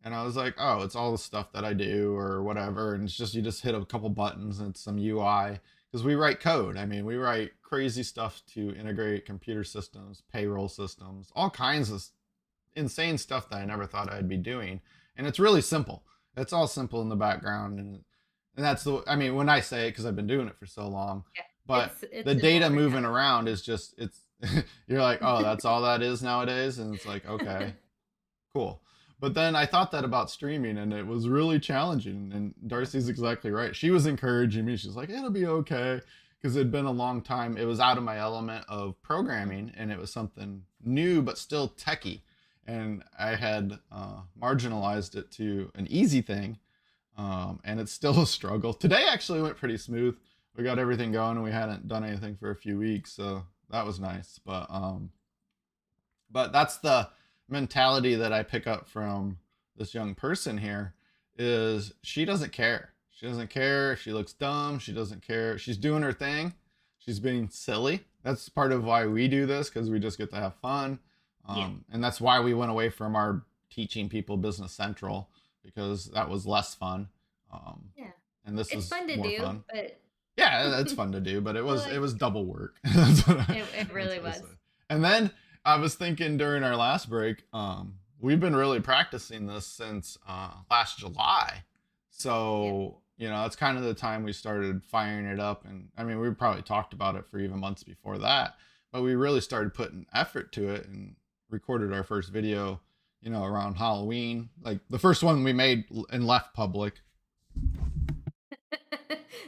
and I was like, oh, it's all the stuff that I do or whatever, and it's just you just hit a couple buttons and it's some UI because we write code. I mean, we write crazy stuff to integrate computer systems, payroll systems, all kinds of insane stuff that I never thought I'd be doing, and it's really simple. It's all simple in the background, and that's the. I mean, when I say it, because I've been doing it for so long, Yeah. but It's the simple data right moving now. around is just it's. You're like, oh, that's all that is nowadays, and it's like, okay, cool. But then I thought that about streaming, and it was really challenging. And Darcy's exactly right. She was encouraging me. She's like, it'll be okay. Because it'd been a long time. It was out of my element of programming, and it was something new, but still techie. And I had marginalized it to an easy thing. And it's still a struggle. Today actually went pretty smooth. We got everything going, and we hadn't done anything for a few weeks. So that was nice. But that's the mentality that I pick up from this young person here is she doesn't care. She doesn't care if she looks dumb. She doesn't care. She's doing her thing. She's being silly. That's part of why we do this because we just get to have fun. Yeah. And that's why we went away from our teaching people Business Central because that was less fun. Um, Yeah. and this It's is fun to more do, fun. but Yeah, it's fun to do, but I it was like double work. That's it that's really what I was. say. And then I was thinking during our last break, we've been really practicing this since last July. Yep. So that's kind of the time we started firing it up. And I mean, we probably talked about it for even months before that, but we really started putting effort to it and recorded our first video, around Halloween. Like the first one we made and left public.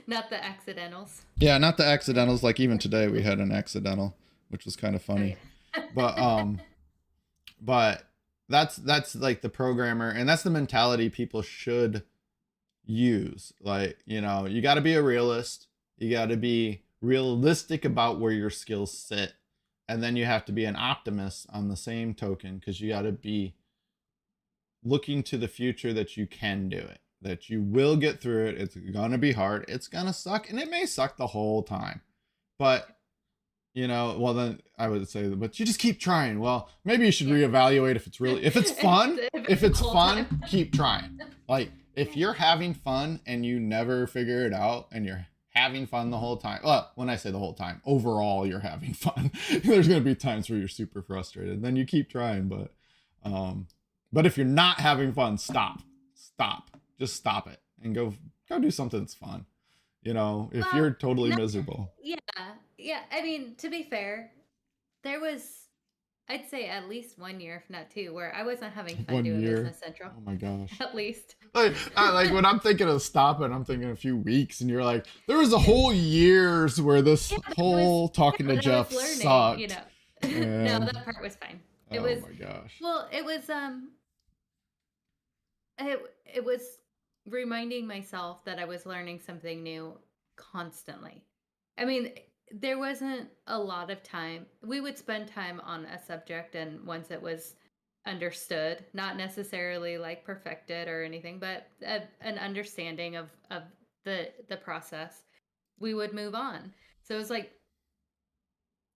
Not the accidentals. Yeah, not the accidentals. Like even today, we had an accidental, which was kind of Oh funny. yeah. But but that's like the programmer, and that's the mentality people should use. Like, you know, you got to be a realist. You got to be realistic about where your skills sit. And then you have to be an optimist on the same token, because you got to be looking to the future that you can do it, that you will get through it. It's going to be hard. It's going to suck. And it may suck the whole time. But you know, well then I would say, but you just keep trying. Well, maybe you should reevaluate if it's really, if it's fun, if it's fun, keep trying. Like if you're having fun and you never figure it out and you're having fun the whole time. Well, when I say the whole time, overall you're having fun. There's going to be times where you're super frustrated. Then you keep trying, but if you're not having fun, stop. Just stop it and go do something that's fun. You know, if you're totally miserable. Yeah. I mean, to be fair, there was, I'd say at least 1 year, if not two, where I wasn't having fun 1 doing year. Business Central. Oh my gosh. At least. Like when I'm thinking of stopping, I'm thinking a few weeks, and you're like, there was a whole years where this whole talking to Jeff sucked. You know. No, that part was fine. It was, oh my gosh. Well, it was reminding myself that I was learning something new constantly. I mean, there wasn't a lot of time. We would spend time on a subject, and once it was understood, not necessarily like perfected or anything, but an understanding of the process, we would move on. So it was like,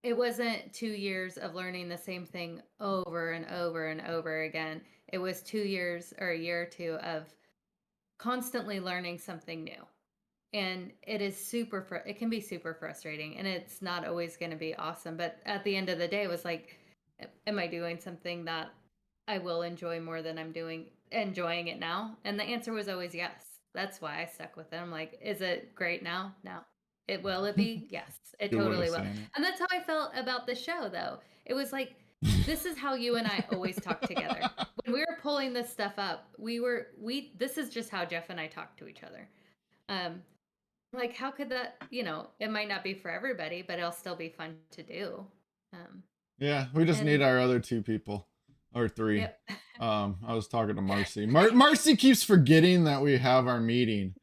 it wasn't 2 years of learning the same thing over and over and over again. It was 2 years or a year or two of constantly learning something new. And it is it can be super frustrating, and it's not always going to be awesome. But at the end of the day, it was like, am I doing something that I will enjoy more than I'm enjoying it now? And the answer was always yes. That's why I stuck with it. I'm like, is it great now? No. Will it be? Yes, it totally will. And that's how I felt about the show, though. It was like, this is how you and I always talk together. When we were pulling this stuff up, this is just how Jeff and I talk to each other. Like, how could that, it might not be for everybody, but it'll still be fun to do. Yeah, we just need our other two people, or three. Yep. I was talking to Marcy. Marcy keeps forgetting that we have our meeting,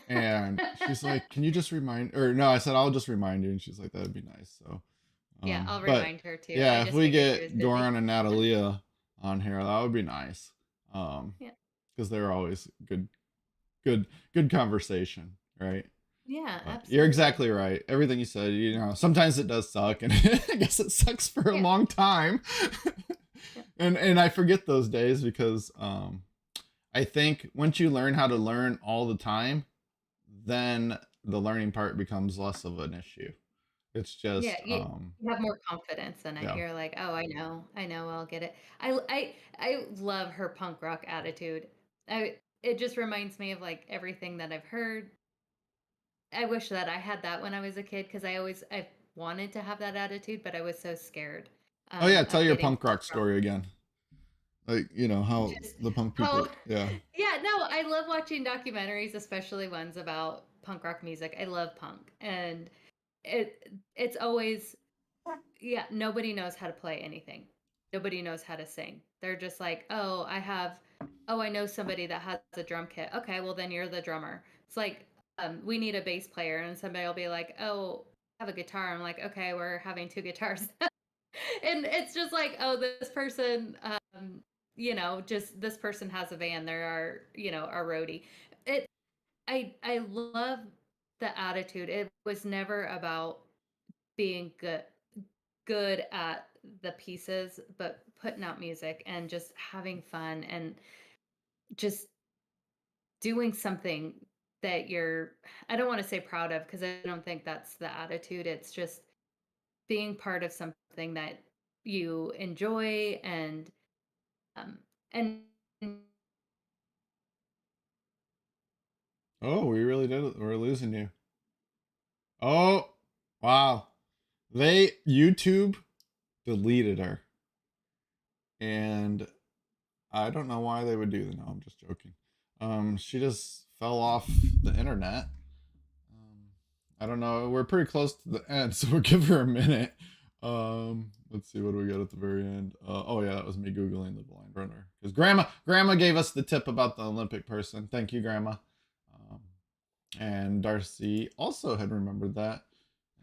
and she's like, "Can you just remind?" Or no, I said, "I'll just remind you," and she's like, "That'd be nice." So yeah, I'll remind her too. Yeah, if we get Goran and Natalia on here, that would be nice. Because they're always good conversation, right? Yeah, absolutely. You're exactly right. Everything you said, sometimes it does suck, and I guess it sucks for a long time. And I forget those days, because I think once you learn how to learn all the time, then the learning part becomes less of an issue. It's just you have more confidence in it. Yeah. You're like, oh, I know, I'll get it. I love her punk rock attitude. It just reminds me of like everything that I've heard. I wish that I had that when I was a kid, because I wanted to have that attitude, but I was so scared. Oh yeah, tell your punk rock story again. Like, how the punk people. Yeah. Yeah, no, I love watching documentaries, especially ones about punk rock music. I love punk, and it's always, nobody knows how to play anything. Nobody knows how to sing. They're just like, oh, I know somebody that has a drum kit. Okay, well then you're the drummer. It's like, we need a bass player, and somebody will be like, oh, I have a guitar. I'm like, okay, we're having two guitars. And it's just like, oh, this person, just this person has a van. They're our roadie. I love the attitude. It was never about being good at the pieces, but putting out music and just having fun and just doing something that I don't want to say proud of, because I don't think that's the attitude. It's just being part of something that you enjoy, and oh, we really did it. We're losing you. Oh, wow. YouTube deleted her. And I don't know why they would do that. No, I'm just joking. She just fell off the internet. I don't know. We're pretty close to the end, so we'll give her a minute. Let's see, what do we got at the very end? Oh yeah, that was me Googling the blind runner. Because Grandma gave us the tip about the Olympic person. Thank you, Grandma. And Darcy also had remembered that.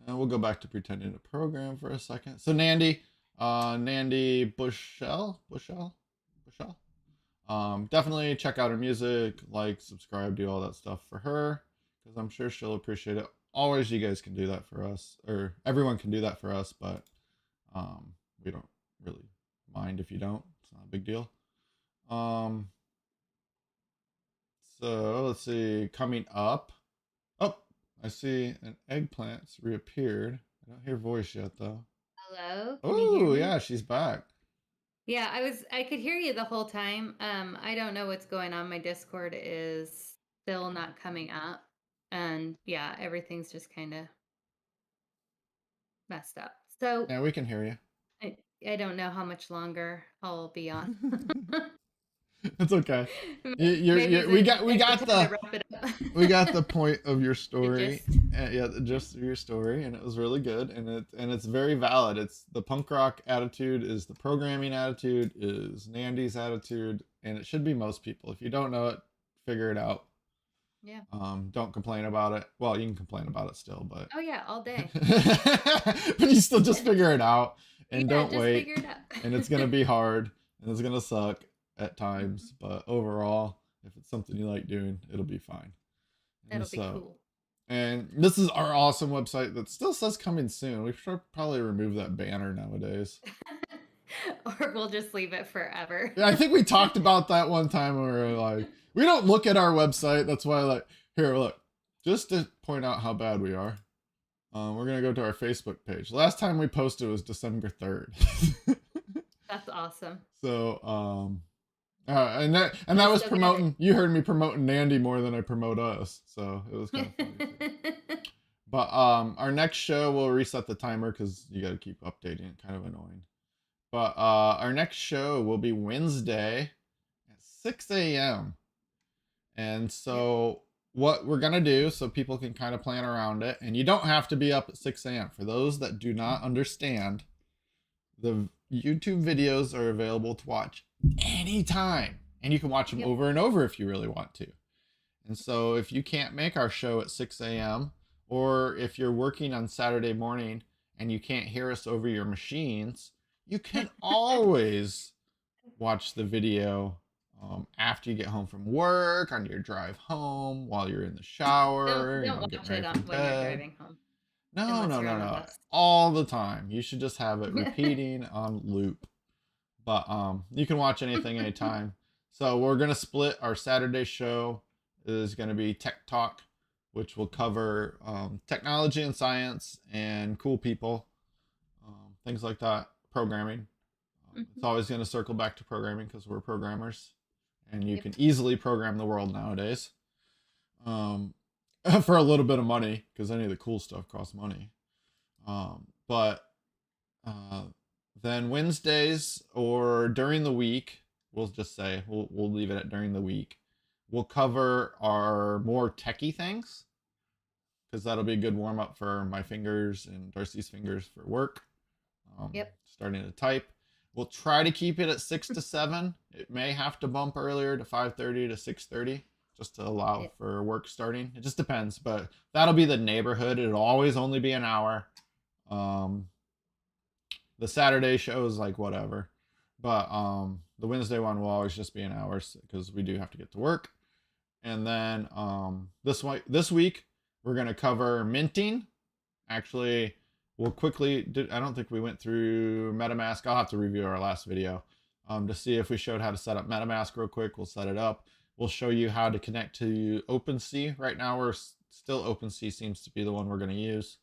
And we'll go back to pretending to program for a second. So Nandy, Nandy Bushell. Definitely check out her music, like, subscribe, do all that stuff for her, because I'm sure she'll appreciate it. Always, you guys can do that for us, or everyone can do that for us, but we don't really mind if you don't. It's not a big deal. Um, so let's see. Coming up. Oh, I see an eggplant's reappeared. I don't hear voice yet though. Hello, can you hear Oh me? yeah, she's back. Yeah, I could hear you the whole time. I don't know what's going on. My Discord is still not coming up. And yeah, everything's just kind of messed up. So Yeah, we can hear you. I, I don't know how much longer I'll be on. It's okay. Maybe We it's got a good time to wrap it up. we got the point of your The story. gist. Yeah, just your story, and it was really good, and it's very valid. It's the punk rock attitude, is the programming attitude, is Nandy's attitude, and it should be most people. If you don't know it, figure it out. Yeah. Don't complain about it. Well, you can complain about it still, but Oh yeah, all day. but you still just figure it out and Yeah, don't just wait. figure it out. And it's gonna be hard and it's gonna suck at times, but overall, if it's something you like doing, it'll be fine. And It'll be so, cool. and this is our awesome website that still says coming soon. We should probably remove that banner nowadays. Or we'll just leave it forever. Yeah, I think we talked about that one time where we were like, we don't look at our website. That's why, like, here, look, just to point out how bad we are. We're gonna go to our Facebook page. Last time we posted was December 3rd. That's awesome. So, and that was Still promoting. You heard me promoting Nandy more than I promote us, so it was kind of funny. Too. But our next show we'll reset the timer because you got to keep updating it. Kind of annoying. But our next show will be Wednesday at 6 a.m. And so what we're gonna do, so people can kind of plan around it, and you don't have to be up at 6 a.m. For those that do not understand, the YouTube videos are available to watch anytime, and you can watch them over and over if you really want to. And so if you can't make our show at 6 a.m., or if you're working on Saturday morning and you can't hear us over your machines, you can always watch the video after you get home from work, on your drive home, while you're in the shower, Don't watch getting ready it for when you're bed. driving home. No, Unless no, you're no, on a no. bus. All the time. You should just have it repeating on loop. But you can watch anything anytime. So we're gonna split our Saturday show is gonna be Tech Talk, which will cover technology and science and cool people, things like that, programming. It's always gonna circle back to programming because we're programmers, and you can easily program the world nowadays. For a little bit of money, because any of the cool stuff costs money. But then Wednesdays or during the week, we'll just say we'll leave it at during the week. We'll cover our more techie things because that'll be a good warm up for my fingers and Darcy's fingers for work. Starting to type. We'll try to keep it at 6 to 7. It may have to bump earlier to 5:30 to 6:30 just to allow for work starting. It just depends, but that'll be the neighborhood. It'll always only be an hour. The Saturday show is like whatever, but the Wednesday one will always just be an hour because we do have to get to work. And then this week we're gonna cover minting. Actually, we'll quickly. I don't think we went through MetaMask. I'll have to review our last video to see if we showed how to set up MetaMask real quick. We'll set it up. We'll show you how to connect to OpenSea. Right now, we're still OpenSea seems to be the one we're going to use.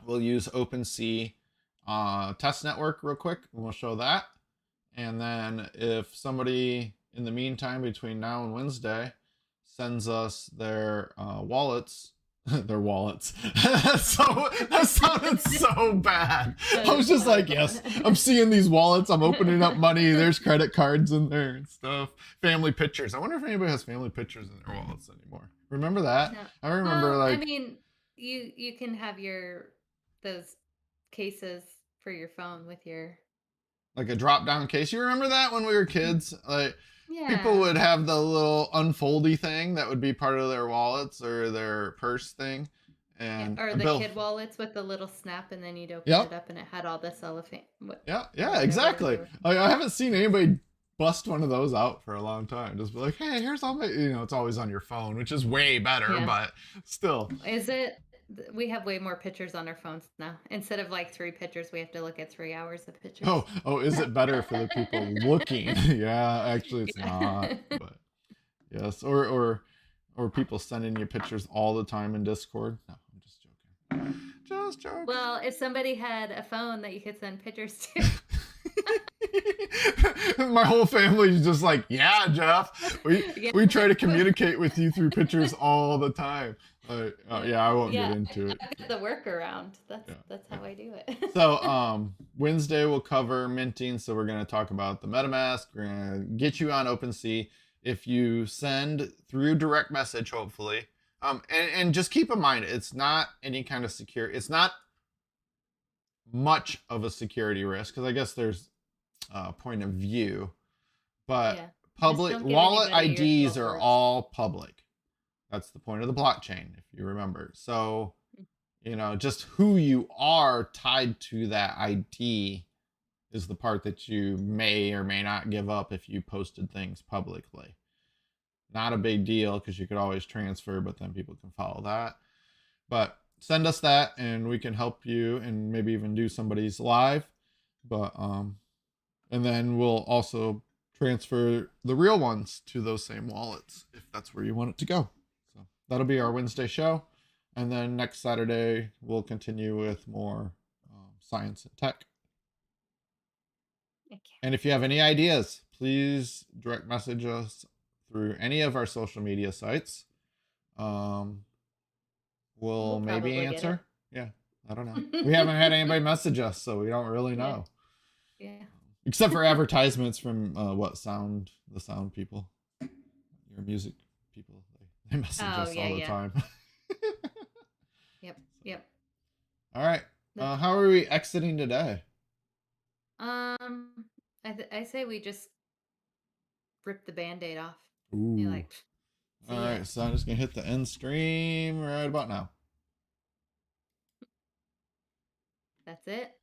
We'll use OpenSea test network real quick, and we'll show that. And then if somebody in the meantime between now and Wednesday sends us their wallets, their wallets. That sounded so bad. I was just like, yes, I'm seeing these wallets. I'm opening up money. There's credit cards in there and stuff. Family pictures. I wonder if anybody has family pictures in their wallets anymore. Remember that? No. I remember I mean, you can have those cases for your phone with your like a drop down case. You remember that when we were kids? Like people Yeah. would have the little unfoldy thing that would be part of their wallets or their purse thing. Yeah, And or a the bill. kid wallets with the little snap, and then you'd open Yep. it up, and it had all the cellophane, Yeah, or yeah, whatever they exactly. were. Like, I haven't seen anybody bust one of those out for a long time. Just be like, hey, here's all my, it's always on your phone, which is way better, Yeah. but still. Is it? We have way more pictures on our phones now. Instead of like 3 pictures, we have to look at 3 hours of pictures. Oh, is it better for the people looking? Yeah, actually, it's not. Yeah. But yes, or people sending you pictures all the time in Discord. No, I'm just joking. Just joking. Well, if somebody had a phone that you could send pictures to. My whole family's just like, yeah, Jeff. We try to communicate with you through pictures all the time. Yeah, I won't get into it. I've got the workaround. That's how I do it. So Wednesday we'll cover minting. So we're gonna talk about the MetaMask. We're gonna get you on OpenSea. If you send through direct message, hopefully. And just keep in mind, it's not any kind of security. It's not much of a security risk because I guess there's point of view, but Yeah. public wallet IDs are all public. That's the point of the blockchain, if you remember. So, just who you are tied to that ID is the part that you may or may not give up if you posted things publicly. Not a big deal because you could always transfer, but then people can follow that. But send us that and we can help you and maybe even do somebody's live. But and then we'll also transfer the real ones to those same wallets if that's where you want it to go. So that'll be our Wednesday show. And then next Saturday, we'll continue with more science and tech. Okay. And if you have any ideas, please direct message us through any of our social media sites. We'll maybe answer. Yeah, I don't know. We haven't had anybody message us, so we don't really know. Yeah. Except for advertisements from the sound people, your music people. They message us all the time. Yep. All right. How are we exiting today? I say we just rip the Band-Aid off. Ooh. You're like, all right, so I'm just gonna hit the end stream right about now. That's it.